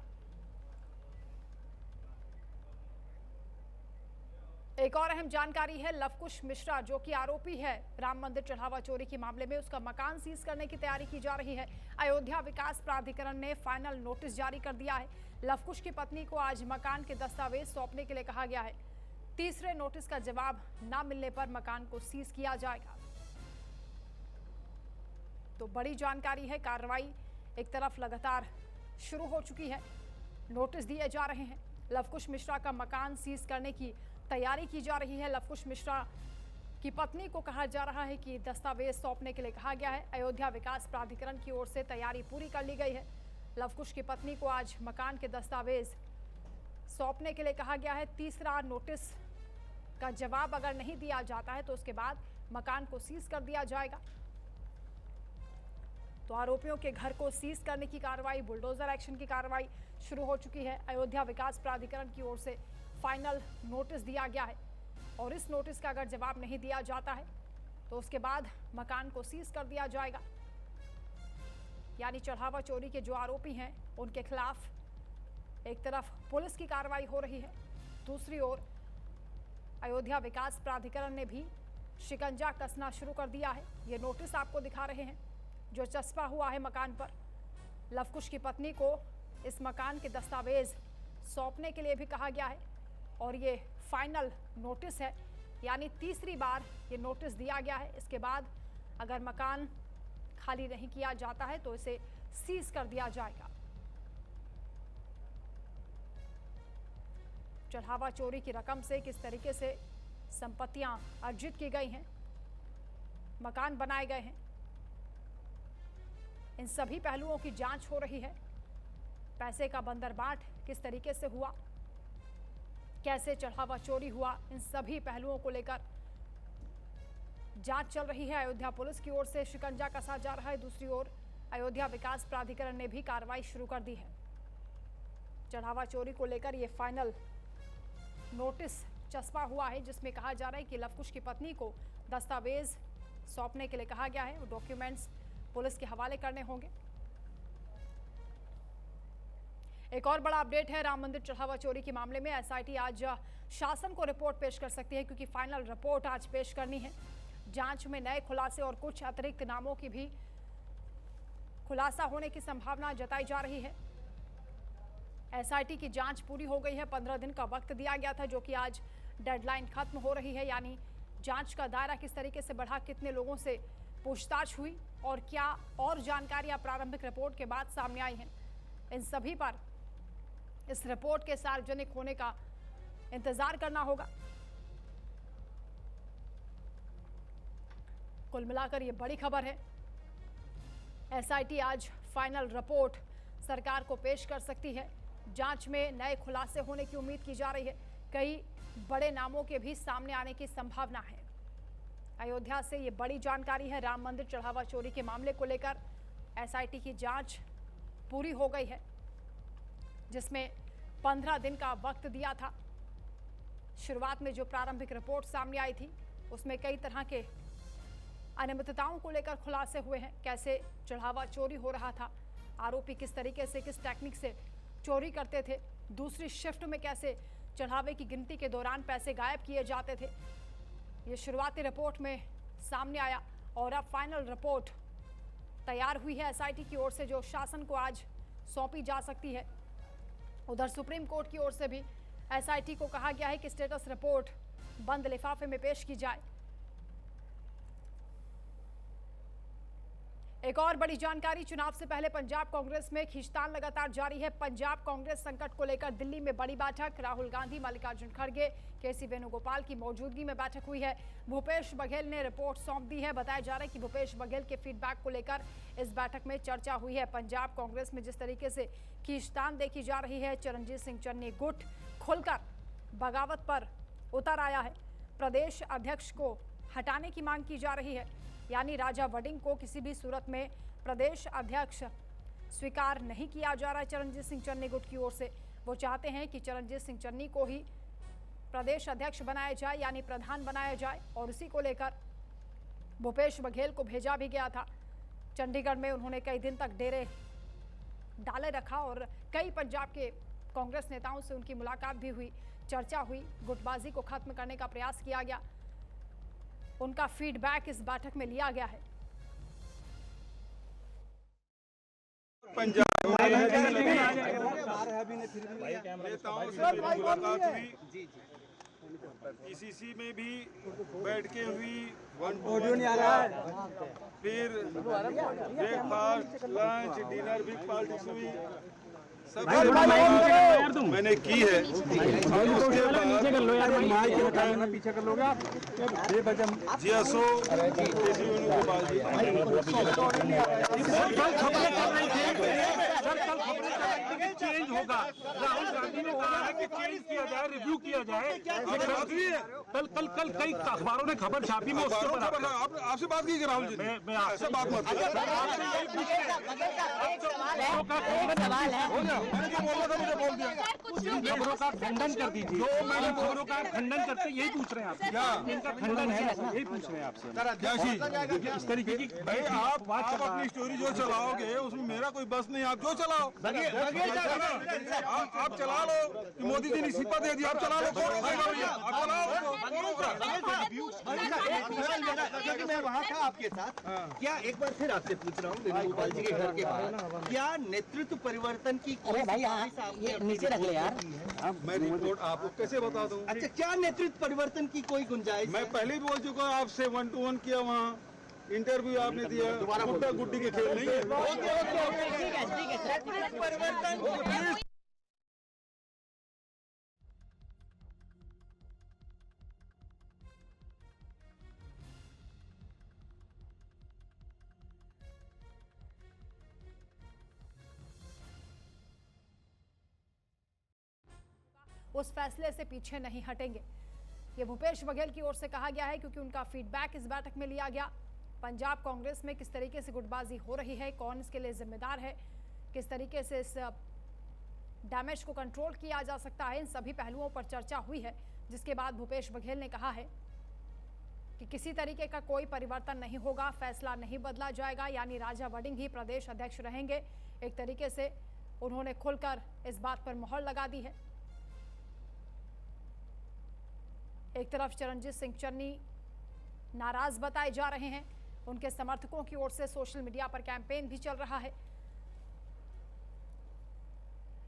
एक और अहम जानकारी है, लवकुश मिश्रा जो कि आरोपी है राम मंदिर चढ़ावा चोरी के मामले में, उसका मकान सीज करने की तैयारी की जा रही है। अयोध्या विकास प्राधिकरण ने फाइनल नोटिस जारी कर दिया है। लवकुश की पत्नी को आज मकान के दस्तावेज सौंपने के लिए कहा गया है। तीसरे नोटिस का जवाब न मिलने पर मकान को सीज किया जाएगा। तो बड़ी जानकारी है। कार्रवाई एक तरफ लगातार शुरू हो चुकी है, नोटिस दिए जा रहे हैं। लवकुश मिश्रा का मकान सीज करने की तैयारी की जा रही है। लवकुश मिश्रा की पत्नी को कहा जा रहा है कि दस्तावेज सौंपने के लिए कहा गया है। अयोध्या विकास प्राधिकरण की ओर से तैयारी पूरी कर ली गई है। लवकुश की पत्नी को आज मकान के दस्तावेज सौंपने के लिए कहा गया है। तीसरा नोटिस का जवाब अगर नहीं दिया जाता है तो उसके बाद मकान को सीज कर दिया जाएगा। तो आरोपियों के घर को सीज करने की कार्रवाई, बुलडोजर एक्शन की कार्रवाई शुरू हो चुकी है। अयोध्या विकास प्राधिकरण की ओर से फाइनल नोटिस दिया गया है और इस नोटिस का अगर जवाब नहीं दिया जाता है तो उसके बाद मकान को सीज कर दिया जाएगा। यानी चढ़ावा चोरी के जो आरोपी हैं उनके खिलाफ एक तरफ पुलिस की कार्रवाई हो रही है, दूसरी ओर अयोध्या विकास प्राधिकरण ने भी शिकंजा कसना शुरू कर दिया है। ये नोटिस आपको दिखा रहे हैं जो चस्पा हुआ है मकान पर। लवकुश की पत्नी को इस मकान के दस्तावेज सौंपने के लिए भी कहा गया है और ये फाइनल नोटिस है, यानी तीसरी बार ये नोटिस दिया गया है। इसके बाद अगर मकान खाली नहीं किया जाता है तो इसे सीज कर दिया जाएगा। चढ़ावा चोरी की रकम से किस तरीके से संपत्तियां अर्जित की गई हैं, मकान बनाए गए हैं, इन सभी पहलुओं की जांच हो रही है। पैसे का बंदरबाट किस तरीके से हुआ, कैसे चढ़ावा चोरी हुआ, इन सभी पहलुओं को लेकर जांच चल रही है। अयोध्या पुलिस की ओर से शिकंजा कसा जा रहा है, दूसरी ओर अयोध्या विकास प्राधिकरण ने भी कार्रवाई शुरू कर दी है। चढ़ावा चोरी को लेकर ये फाइनल नोटिस चस्पा हुआ है जिसमें कहा जा रहा है कि लवकुश की पत्नी को दस्तावेज सौंपने के लिए कहा गया है। वो डॉक्यूमेंट्स पुलिस के हवाले करने होंगे। एक और बड़ा अपडेट है राम मंदिर चढ़ावा चोरी के मामले में। एसआईटी आज शासन को रिपोर्ट पेश कर सकती है क्योंकि फाइनल रिपोर्ट आज पेश करनी है। जांच में नए खुलासे और कुछ अतिरिक्त नामों की भी खुलासा होने की संभावना जताई जा रही है। एसआईटी की जांच पूरी हो गई है, 15 दिन का वक्त दिया गया था जो कि आज डेडलाइन खत्म हो रही है। यानी जांच का दायरा किस तरीके से बढ़ा, कितने लोगों से पूछताछ हुई और क्या और जानकारियां प्रारंभिक रिपोर्ट के बाद सामने आई हैं, इन सभी पर इस रिपोर्ट के सार्वजनिक होने का इंतजार करना होगा। कुल मिलाकर ये बड़ी खबर है। एसआईटी आज फाइनल रिपोर्ट सरकार को पेश कर सकती है। जांच में नए खुलासे होने की उम्मीद की जा रही है। कई बड़े नामों के भी सामने आने की संभावना है। अयोध्या से ये बड़ी जानकारी है। राम मंदिर चढ़ावा चोरी के मामले को लेकर एसआईटी की जांच पूरी हो गई है जिसमें 15 दिन का वक्त दिया था। शुरुआत में जो प्रारंभिक रिपोर्ट सामने आई थी उसमें कई तरह के अनियमितताओं को लेकर खुलासे हुए हैं। कैसे चढ़ावा चोरी हो रहा था, आरोपी किस तरीके से, किस टेक्निक से चोरी करते थे, दूसरी शिफ्ट में कैसे चढ़ावे की गिनती के दौरान पैसे गायब किए जाते थे, ये शुरुआती रिपोर्ट में सामने आया और अब फाइनल रिपोर्ट तैयार हुई है एसआईटी की ओर से जो शासन को आज सौंपी जा सकती है। उधर सुप्रीम कोर्ट की ओर से भी एसआईटी को कहा गया है कि स्टेटस रिपोर्ट बंद लिफाफे में पेश की जाए। एक और बड़ी जानकारी, चुनाव से पहले पंजाब कांग्रेस में खींचतान लगातार जारी है। पंजाब कांग्रेस संकट को लेकर दिल्ली में बड़ी बैठक, राहुल गांधी, मल्लिकार्जुन खड़गे, केसी वेणुगोपाल की मौजूदगी में बैठक हुई है। भूपेश बघेल ने रिपोर्ट सौंप दी है। बताया जा रहा है कि भूपेश बघेल के फीडबैक को लेकर इस बैठक में चर्चा हुई है। पंजाब कांग्रेस में जिस तरीके से खींचतान देखी जा रही है, चरणजीत सिंह चन्नी गुट खुलकर बगावत पर उतर आया है। प्रदेश अध्यक्ष को हटाने की मांग की जा रही है, यानी राजा वडिंग को किसी भी सूरत में प्रदेश अध्यक्ष स्वीकार नहीं किया जा रहा है चरणजीत सिंह चन्नी गुट की ओर से। वो चाहते हैं कि चरणजीत सिंह चन्नी को ही प्रदेश अध्यक्ष बनाया जाए, यानी प्रधान बनाया जाए, और इसी को लेकर भूपेश बघेल को भेजा भी गया था। चंडीगढ़ में उन्होंने कई दिन तक डेरे डाले रखा और कई पंजाब के कांग्रेस नेताओं से उनकी मुलाकात भी हुई, चर्चा हुई, गुटबाजी को खत्म करने का प्रयास किया गया। उनका फीडबैक इस बैठक में लिया गया है। पंजाब नेताओं से मुलाकात हुई, पीसीसी में भी बैठकें हुई, फिर ब्रेकफास्ट, लंच, डिनर भी पॉलिटिक्स हुई, सब मैंने की है। पीछे कर लोगे आप जीएसओ केसी वेणुगोपाल जी कि चेंज होगा। राहुल गांधी ने कहा है कि चेंज किया जाए, रिव्यू किया जाए। कल कई अखबारों ने खबर छापी, मैं उसके ऊपर आपसे बात की राहुल जी, मैं आपसे बात मत सवाल है, मैंने जो बोला था मुझे बोल दिया। खबरों का खंडन कर दीजिए। जो मैंने खबरों का खंडन करते यही पूछ रहे हैं आपसे, क्या इनका खंडन है, यही पूछ रहे हैं आपसे। क्या चीज? इस तरीके की भाई आप अपनी स्टोरी जो चलाओगे उसमें मेरा कोई बस नहीं, आप जो चलाओ आप चला लो। कि मोदी जी ने इस्तीफा दे दिया, आप चला लो, आप चलाओ। क्योंकि मैं वहाँ था आपके साथ। क्या एक बार फिर आपसे पूछ रहा हूँ, वेणुगोपाल जी के घर के बाहर क्या नेतृत्व परिवर्तन की? अरे भाई ये नीचे रख ले यार। मैं रिपोर्ट आपको कैसे बता दूं? अच्छा, क्या नेतृत्व परिवर्तन की कोई गुंजाइश? मैं पहले ही बोल चुका हूँ आपसे, 1-to-1 किया, वहाँ इंटरव्यू आपने दिया। गुड्डा गुड्डी के खेल नहीं है। परिवर्तन उस फैसले से पीछे नहीं हटेंगे, ये भूपेश बघेल की ओर से कहा गया है, क्योंकि उनका फीडबैक इस बैठक में लिया गया। पंजाब कांग्रेस में किस तरीके से गुटबाजी हो रही है, कौन इसके लिए जिम्मेदार है, किस तरीके से इस डैमेज को कंट्रोल किया जा सकता है, इन सभी पहलुओं पर चर्चा हुई है। जिसके बाद भूपेश बघेल ने कहा है कि किसी तरीके का कोई परिवर्तन नहीं होगा, फैसला नहीं बदला जाएगा, यानी राजा वड़िंग ही प्रदेश अध्यक्ष रहेंगे। एक तरीके से उन्होंने खुलकर इस बात पर मोहर लगा दी है। एक तरफ चरणजीत सिंह चन्नी नाराज बताए जा रहे हैं, उनके समर्थकों की ओर से सोशल मीडिया पर कैंपेन भी चल रहा है।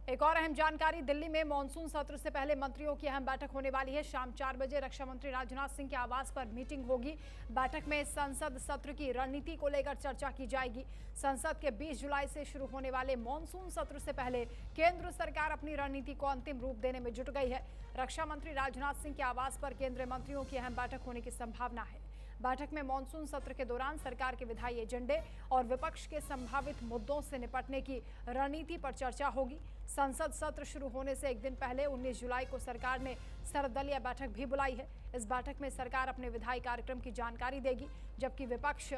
एक और अहम जानकारी, दिल्ली में मॉनसून सत्र से पहले मंत्रियों की अहम बैठक होने वाली है। शाम 4 बजे रक्षा मंत्री राजनाथ सिंह के आवास पर मीटिंग होगी। बैठक में संसद सत्र की रणनीति को लेकर चर्चा की जाएगी। संसद के 20 जुलाई से शुरू होने वाले मॉनसून सत्र से पहले केंद्र सरकार अपनी रणनीति को अंतिम रूप देने में जुट गई है। रक्षा मंत्री राजनाथ सिंह के आवास पर केंद्रीय मंत्रियों की अहम बैठक होने की संभावना है। बैठक में मॉनसून सत्र के दौरान सरकार के विधायी एजेंडे और विपक्ष के संभावित मुद्दों से निपटने की रणनीति पर चर्चा होगी। संसद सत्र शुरू होने से एक दिन पहले 19 जुलाई को सरकार ने सर्वदलीय बैठक भी बुलाई है। इस बैठक में सरकार अपने विधायी कार्यक्रम की जानकारी देगी, जबकि विपक्ष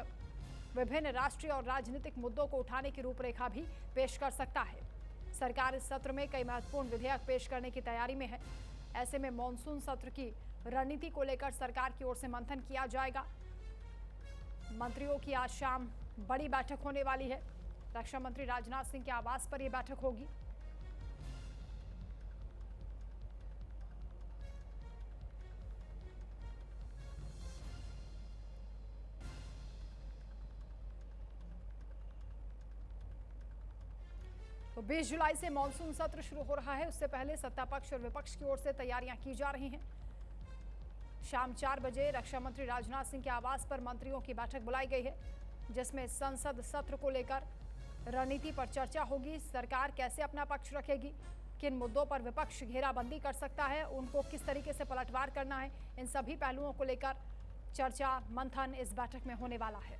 विभिन्न राष्ट्रीय और राजनीतिक मुद्दों को उठाने की रूपरेखा भी पेश कर सकता है। सरकार इस सत्र में कई महत्वपूर्ण विधेयक पेश करने की तैयारी में है। ऐसे में मॉनसून सत्र की रणनीति को लेकर सरकार की ओर से मंथन किया जाएगा। मंत्रियों की आज शाम बड़ी बैठक होने वाली है। रक्षा मंत्री राजनाथ सिंह के आवास पर यह बैठक होगी। तो 20 जुलाई से मॉनसून सत्र शुरू हो रहा है। उससे पहले सत्ता पक्ष और विपक्ष की ओर से तैयारियां की जा रही हैं। शाम 4 बजे रक्षा मंत्री राजनाथ सिंह के आवास पर मंत्रियों की बैठक बुलाई गई है, जिसमें संसद सत्र को लेकर रणनीति पर चर्चा होगी। सरकार कैसे अपना पक्ष रखेगी, किन मुद्दों पर विपक्ष घेराबंदी कर सकता है, उनको किस तरीके से पलटवार करना है, इन सभी पहलुओं को लेकर चर्चा मंथन इस बैठक में होने वाला है।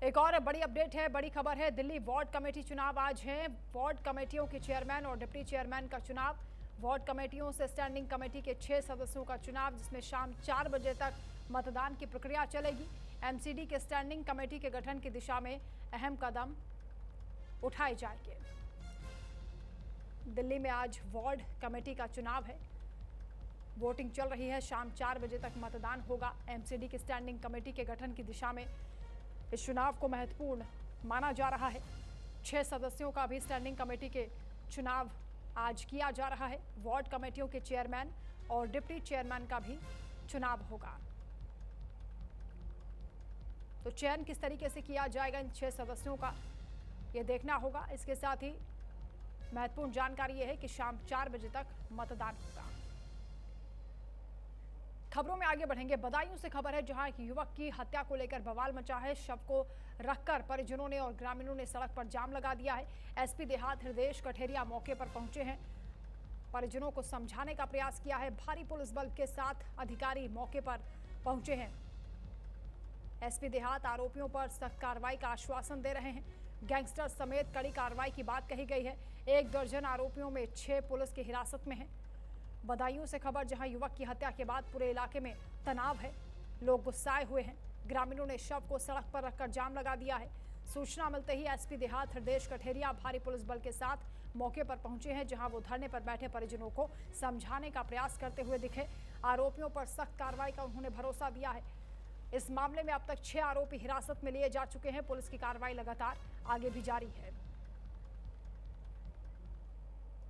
एक और बड़ी अपडेट है, बड़ी खबर है। दिल्ली वार्ड कमेटी चुनाव आज है। वार्ड कमेटियों के चेयरमैन और डिप्टी चेयरमैन का चुनाव, वार्ड कमेटियों से स्टैंडिंग कमेटी के 6 सदस्यों का चुनाव, जिसमें शाम 4 बजे तक मतदान की प्रक्रिया चलेगी। एमसीडी के स्टैंडिंग कमेटी के गठन की दिशा में अहम कदम उठाए जाएंगे। दिल्ली में आज वार्ड कमेटी का चुनाव है, वोटिंग चल रही है। शाम 4 बजे तक मतदान होगा। एमसीडी की स्टैंडिंग कमेटी के गठन की दिशा में इस चुनाव को महत्वपूर्ण माना जा रहा है। 6 सदस्यों का भी स्टैंडिंग कमेटी के चुनाव आज किया जा रहा है। वार्ड कमेटियों के चेयरमैन और डिप्टी चेयरमैन का भी चुनाव होगा। तो चयन किस तरीके से किया जाएगा इन 6 सदस्यों का, ये देखना होगा। इसके साथ ही महत्वपूर्ण जानकारी यह है कि शाम 4 बजे तक मतदान होगा। खबरों में आगे बढ़ेंगे। बदायूं से खबर है, जहां एक युवक की हत्या को लेकर बवाल मचा है। शव को रखकर परिजनों ने और ग्रामीणों ने सड़क पर जाम लगा दिया है। एसपी देहात हृदयेश कठेरिया मौके पर पहुंचे हैं, परिजनों को समझाने का प्रयास किया है। भारी पुलिस बल के साथ अधिकारी मौके पर पहुंचे हैं। एसपी देहात आरोपियों पर सख्त कार्रवाई का आश्वासन दे रहे हैं। गैंगस्टर समेत कड़ी कार्रवाई की बात कही गई है। 1 दर्जन आरोपियों में 6 पुलिस की हिरासत में हैं। बदायूं से खबर, जहां युवक की हत्या के बाद पूरे इलाके में तनाव है, लोग गुस्साए हुए हैं। ग्रामीणों ने शव को सड़क पर रखकर जाम लगा दिया है। सूचना मिलते ही एसपी देहात हृदय कठेरिया भारी पुलिस बल के साथ मौके पर पहुंचे हैं, जहां वो धरने पर बैठे परिजनों को समझाने का प्रयास करते हुए दिखे। आरोपियों पर सख्त कार्रवाई का उन्होंने भरोसा दिया है। इस मामले में अब तक 6 आरोपी हिरासत में लिए जा चुके हैं। पुलिस की कार्रवाई लगातार आगे भी जारी है।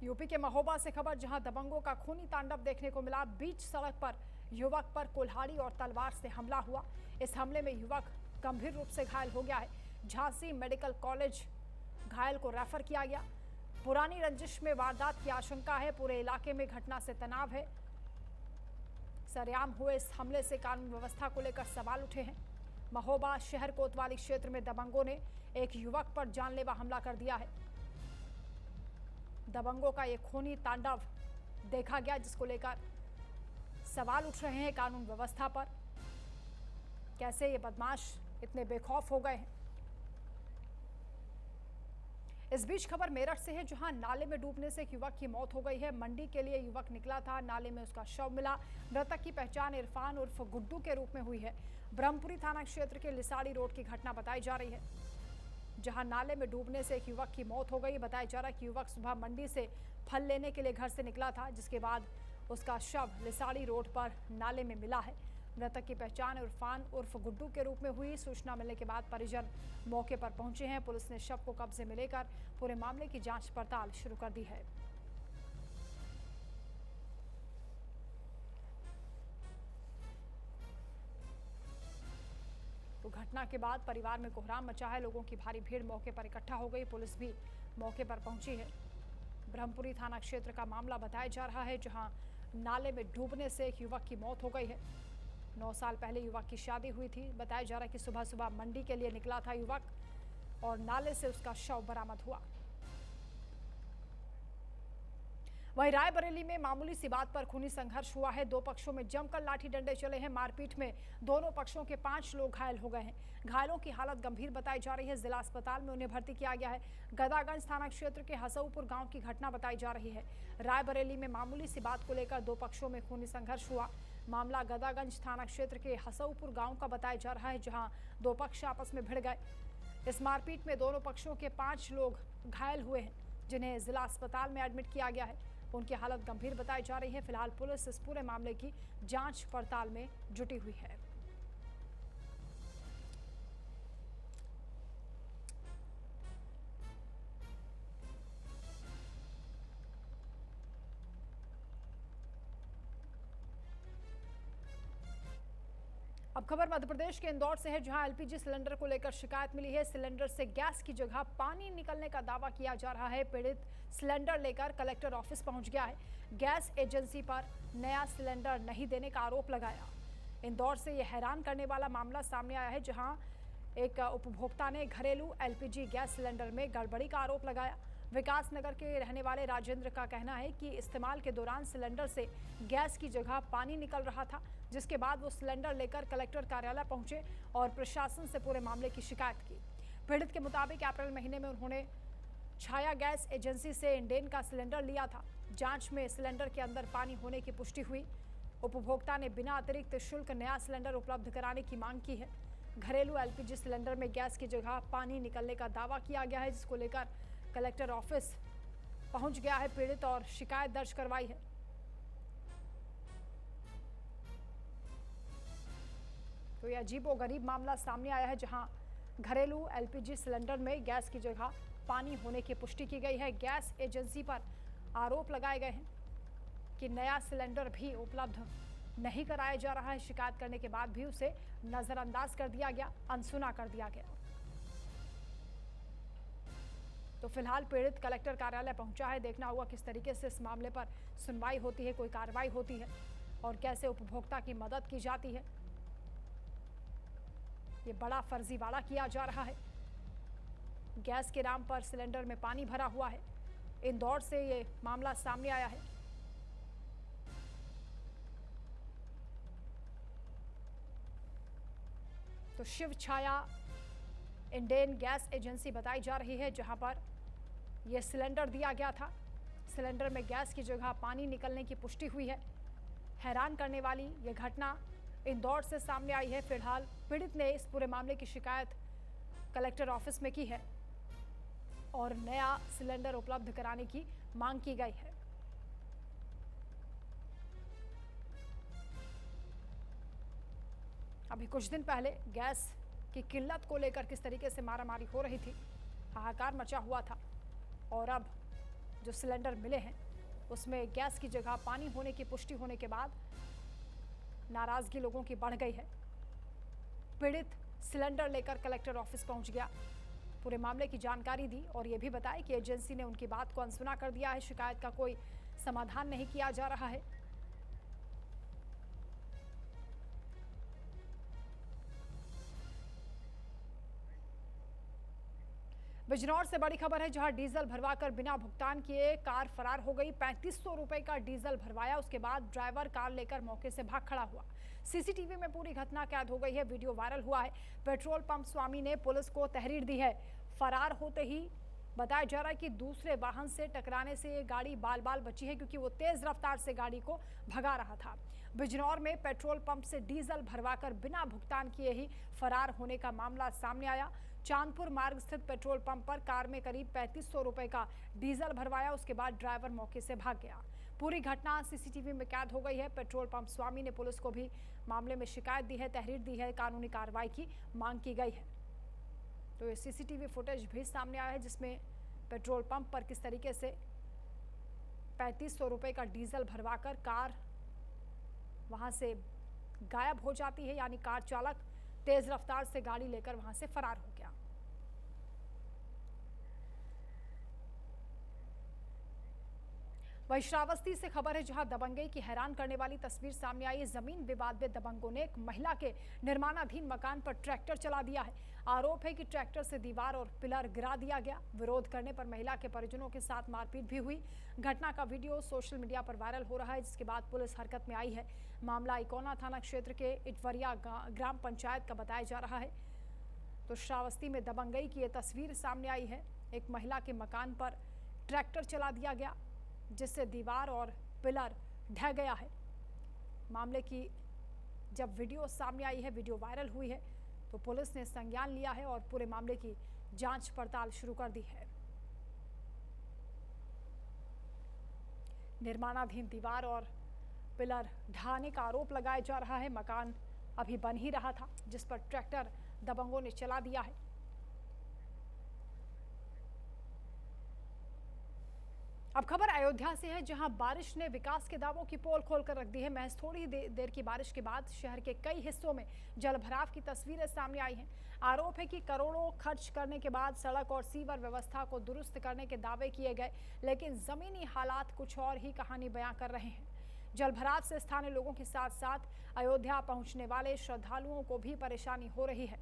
यूपी के महोबा से खबर, जहां दबंगों का खूनी तांडव देखने को मिला। बीच सड़क पर युवक पर कुल्हाड़ी और तलवार से हमला हुआ। इस हमले में युवक गंभीर रूप से घायल हो गया है। झांसी मेडिकल कॉलेज घायल को रेफर किया गया। पुरानी रंजिश में वारदात की आशंका है। पूरे इलाके में घटना से तनाव है। सरेआम हुए इस हमले से कानून व्यवस्था को लेकर सवाल उठे हैं। महोबा शहर कोतवाली क्षेत्र में दबंगों ने एक युवक पर जानलेवा हमला कर दिया है। दबंगों का ये खूनी तांडव देखा गया, जिसको लेकर सवाल उठ रहे हैं कानून व्यवस्था पर। कैसे ये बदमाश इतने बेखौफ हो गए हैं। इस बीच खबर मेरठ से है, जहां नाले में डूबने से एक युवक की मौत हो गई है। मंडी के लिए युवक निकला था, नाले में उसका शव मिला। मृतक की पहचान इरफान उर्फ गुड्डू के रूप में हुई है। ब्रह्मपुरी थाना क्षेत्र के लिसाड़ी रोड की घटना बताई जा रही है, जहां नाले में डूबने से एक युवक की मौत हो गई। बताया जा रहा है कि युवक सुबह मंडी से फल लेने के लिए घर से निकला था, जिसके बाद उसका शव लिसाड़ी रोड पर नाले में मिला है। मृतक की पहचान इरफान उर्फ गुड्डू के रूप में हुई। सूचना मिलने के बाद परिजन मौके पर पहुंचे हैं। पुलिस ने शव को कब्जे में लेकर पूरे मामले की जांच पड़ताल शुरू कर दी है। तो घटना के बाद परिवार में कोहराम मचा है। लोगों की भारी भीड़ मौके पर इकट्ठा हो गई। पुलिस भी मौके पर पहुंची है। ब्रह्मपुरी थाना क्षेत्र का मामला बताया जा रहा है, जहां नाले में डूबने से एक युवक की मौत हो गई है। 9 साल पहले युवक की शादी हुई थी। बताया जा रहा है कि सुबह सुबह मंडी के लिए निकला था युवक और नाले से उसका शव बरामद हुआ। वहीं रायबरेली में मामूली सी बात पर खूनी संघर्ष हुआ है। 2 पक्षों में जमकर लाठी डंडे चले हैं। मारपीट में दोनों पक्षों के 5 लोग घायल हो गए हैं। घायलों की हालत गंभीर बताई जा रही है। जिला अस्पताल में उन्हें भर्ती किया गया है। गदागंज थाना क्षेत्र के हसऊपुर गांव की घटना बताई जा रही है। रायबरेली में मामूली सी बात को लेकर 2 पक्षों में खूनी संघर्ष हुआ। मामला गदागंज थाना क्षेत्र के हसऊपुर गांव का बताया जा रहा है, जहां 2 पक्ष आपस में भिड़ गए। इस मारपीट में दोनों पक्षों के 5 लोग घायल हुए हैं, जिन्हें जिला अस्पताल में एडमिट किया गया है। उनकी हालत गंभीर बताई जा रही है। फिलहाल पुलिस इस पूरे मामले की जांच पड़ताल में जुटी हुई है। अब खबर मध्य प्रदेश के इंदौर से है, जहां एलपीजी सिलेंडर को लेकर शिकायत मिली है। सिलेंडर से गैस की जगह पानी निकलने का दावा किया जा रहा है। पीड़ित सिलेंडर लेकर कलेक्टर ऑफिस पहुंच गया है। गैस एजेंसी पर नया सिलेंडर नहीं देने का आरोप लगाया। इंदौर से यह हैरान करने वाला मामला सामने आया है, जहां एक उपभोक्ता ने घरेलू एलपीजी गैस सिलेंडर में गड़बड़ी का आरोप लगाया। विकास नगर के रहने वाले राजेंद्र का कहना है कि इस्तेमाल के दौरान सिलेंडर से गैस की जगह पानी निकल रहा था, जिसके बाद वो सिलेंडर लेकर कलेक्टर कार्यालय पहुंचे और प्रशासन से पूरे मामले की शिकायत की। पीड़ित के मुताबिक अप्रैल महीने में उन्होंने छाया गैस एजेंसी से इंडेन का सिलेंडर लिया था। जांच में सिलेंडर के अंदर पानी होने की पुष्टि हुई। उपभोक्ता ने बिना अतिरिक्त शुल्क नया सिलेंडर उपलब्ध कराने की मांग की है। घरेलू एलपीजी सिलेंडर में गैस की जगह पानी निकलने का दावा किया गया है, जिसको लेकर कलेक्टर ऑफिस पहुंच गया है पीड़ित और शिकायत दर्ज करवाई है। तो यह अजीबोगरीब मामला सामने आया है, जहां घरेलू एलपीजी सिलेंडर में गैस की जगह पानी होने की पुष्टि की गई है। गैस एजेंसी पर आरोप लगाए गए हैं कि नया सिलेंडर भी उपलब्ध नहीं कराया जा रहा है। शिकायत करने के बाद भी उसे नजरअंदाज कर दिया गया, अनसुना कर दिया गया। तो फिलहाल पीड़ित कलेक्टर कार्यालय पहुंचा है। देखना होगा किस तरीके से इस मामले पर सुनवाई होती है, कोई कार्रवाई होती है और कैसे उपभोक्ता की मदद की जाती है। ये बड़ा फर्जीवाड़ा किया जा रहा है। गैस के नाम पर सिलेंडर में पानी भरा हुआ है। इंदौर से ये मामला सामने आया है। तो शिव छाया इंडेन गैस एजेंसी बताई जा रही है, जहां पर यह सिलेंडर दिया गया था। सिलेंडर में गैस की जगह पानी निकलने की पुष्टि हुई है। हैरान करने वाली यह घटना इंदौर से सामने आई है। फिलहाल पीड़ित ने इस पूरे मामले की शिकायत कलेक्टर ऑफिस में की है और नया सिलेंडर उपलब्ध कराने की मांग की गई है। अभी कुछ दिन पहले गैस की किल्लत को लेकर किस तरीके से मारामारी हो रही थी, हाहाकार मचा हुआ था, और अब जो सिलेंडर मिले हैं उसमें गैस की जगह पानी होने की पुष्टि होने के बाद नाराजगी लोगों की बढ़ गई है। पीड़ित सिलेंडर लेकर कलेक्टर ऑफिस पहुंच गया, पूरे मामले की जानकारी दी और यह भी बताया कि एजेंसी ने उनकी बात को अनसुना कर दिया है। शिकायत का कोई समाधान नहीं किया जा रहा है। बिजनौर से बड़ी खबर है, जहां डीजल भरवाकर बिना भुगतान किए कार फरार हो गई। 3500 रुपए का डीजल भरवाया, उसके बाद ड्राइवर कार लेकर मौके से भाग खड़ा हुआ। सीसीटीवी में पूरी घटना कैद हो गई है, वीडियो वायरल हुआ है। पेट्रोल पंप स्वामी ने पुलिस को तहरीर दी है। फरार होते ही बताया जा रहा है कि दूसरे वाहन से टकराने से ये गाड़ी बाल बाल बची है, क्योंकि वो तेज रफ्तार से गाड़ी को भगा रहा था। बिजनौर में पेट्रोल पंप से डीजल भरवाकर बिना भुगतान किए ही फरार होने का मामला सामने आया। चांदपुर मार्ग स्थित पेट्रोल पंप पर कार में करीब 3500 रुपए का डीजल भरवाया, उसके बाद ड्राइवर मौके से भाग गया। पूरी घटना सीसीटीवी में कैद हो गई है। पेट्रोल पंप स्वामी ने पुलिस को भी मामले में शिकायत दी है, तहरीर दी है, कानूनी कार्रवाई की मांग की गई है। तो ये सीसीटीवी फुटेज भी सामने आया है, जिसमें पेट्रोल पंप पर किस तरीके से 3500 रुपए का डीजल भरवाकर कार वहां से गायब हो जाती है, यानी कार चालक तेज रफ्तार से गाड़ी लेकर वहां से फरार हो गया। वहीं श्रावस्ती से खबर है, जहां दबंगई की हैरान करने वाली तस्वीर सामने आई है। जमीन विवाद में दबंगों ने एक महिला के निर्माणाधीन मकान पर ट्रैक्टर चला दिया है। आरोप है कि ट्रैक्टर से दीवार और पिलर गिरा दिया गया। विरोध करने पर महिला के परिजनों के साथ मारपीट भी हुई। घटना का वीडियो सोशल मीडिया पर वायरल हो रहा है, जिसके बाद पुलिस हरकत में आई है। मामला इकोना थाना क्षेत्र के इटवरिया ग्राम पंचायत का बताया जा रहा है। तो श्रावस्ती में दबंगई की यह तस्वीर सामने आई है। एक महिला के मकान पर ट्रैक्टर चला दिया गया, जिससे दीवार और पिलर ढह गया है। मामले की जब वीडियो सामने आई है, वीडियो वायरल हुई है, तो पुलिस ने संज्ञान लिया है और पूरे मामले की जांच पड़ताल शुरू कर दी है। निर्माणाधीन दीवार और पिलर ढहाने का आरोप लगाया जा रहा है। मकान अभी बन ही रहा था, जिस पर ट्रैक्टर दबंगों ने चला दिया है। अब खबर अयोध्या से है, जहां बारिश ने विकास के दावों की पोल खोलकर रख दी है। महज थोड़ी देर की बारिश के बाद शहर के कई हिस्सों में जलभराव की तस्वीरें सामने आई हैं। आरोप है कि करोड़ों खर्च करने के बाद सड़क और सीवर व्यवस्था को दुरुस्त करने के दावे किए गए, लेकिन जमीनी हालात कुछ और ही कहानी बयां कर रहे हैं। जलभराव से स्थानीय लोगों के साथ साथ अयोध्या पहुंचने वाले श्रद्धालुओं को भी परेशानी हो रही है।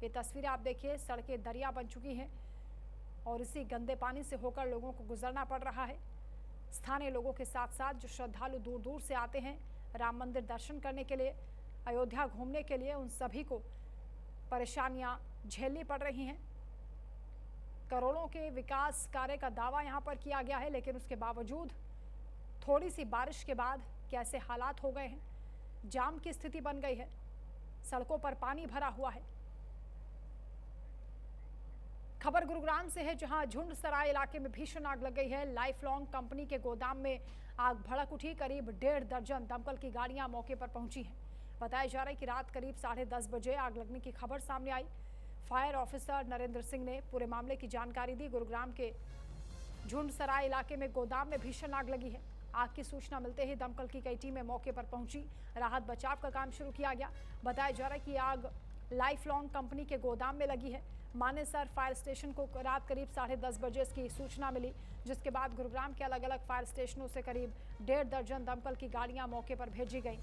ये तस्वीरें आप देखिए, सड़कें दरिया बन चुकी हैं और इसी गंदे पानी से होकर लोगों को गुजरना पड़ रहा है। स्थानीय लोगों के साथ साथ जो श्रद्धालु दूर दूर से आते हैं राम मंदिर दर्शन करने के लिए, अयोध्या घूमने के लिए, उन सभी को परेशानियां झेलनी पड़ रही हैं। करोड़ों के विकास कार्य का दावा यहां पर किया गया है, लेकिन उसके बावजूद थोड़ी सी बारिश के बाद कैसे हालात हो गए हैं। जाम की स्थिति बन गई है, सड़कों पर पानी भरा हुआ है। खबर गुरुग्राम से है, जहां झुंडसराय इलाके में भीषण आग लग गई है। लाइफ लॉन्ग कंपनी के गोदाम में आग भड़क उठी। करीब 1.5 दर्जन दमकल की गाड़ियां मौके पर पहुंची हैं। बताया जा रहा है कि रात करीब 10:30 बजे आग लगने की खबर सामने आई। फायर ऑफिसर नरेंद्र सिंह ने पूरे मामले की जानकारी दी। गुरुग्राम के झुंडसराय इलाके में गोदाम में भीषण आग लगी है। आग की सूचना मिलते ही दमकल की कई टीमें मौके पर पहुंची। राहत बचाव का काम शुरू किया गया। बताया जा रहा है कि आग लाइफ लॉन्ग कंपनी के गोदाम में लगी है। मानेसर फायर स्टेशन को रात करीब 10:30 बजे इसकी सूचना मिली, जिसके बाद गुरुग्राम के अलग अलग फायर स्टेशनों से करीब 1.5 दर्जन दमकल की गाड़ियां मौके पर भेजी गईं।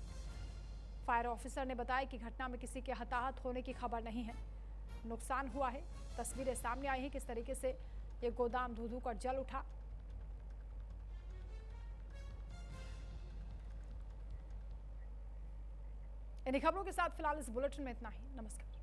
फायर ऑफिसर ने बताया कि घटना में किसी के हताहत होने की खबर नहीं है। नुकसान हुआ है। तस्वीरें सामने आई हैं किस तरीके से ये गोदाम धू-धू कर जल उठा। इन खबरों के साथ फिलहाल इस बुलेटिन में इतना ही। नमस्कार।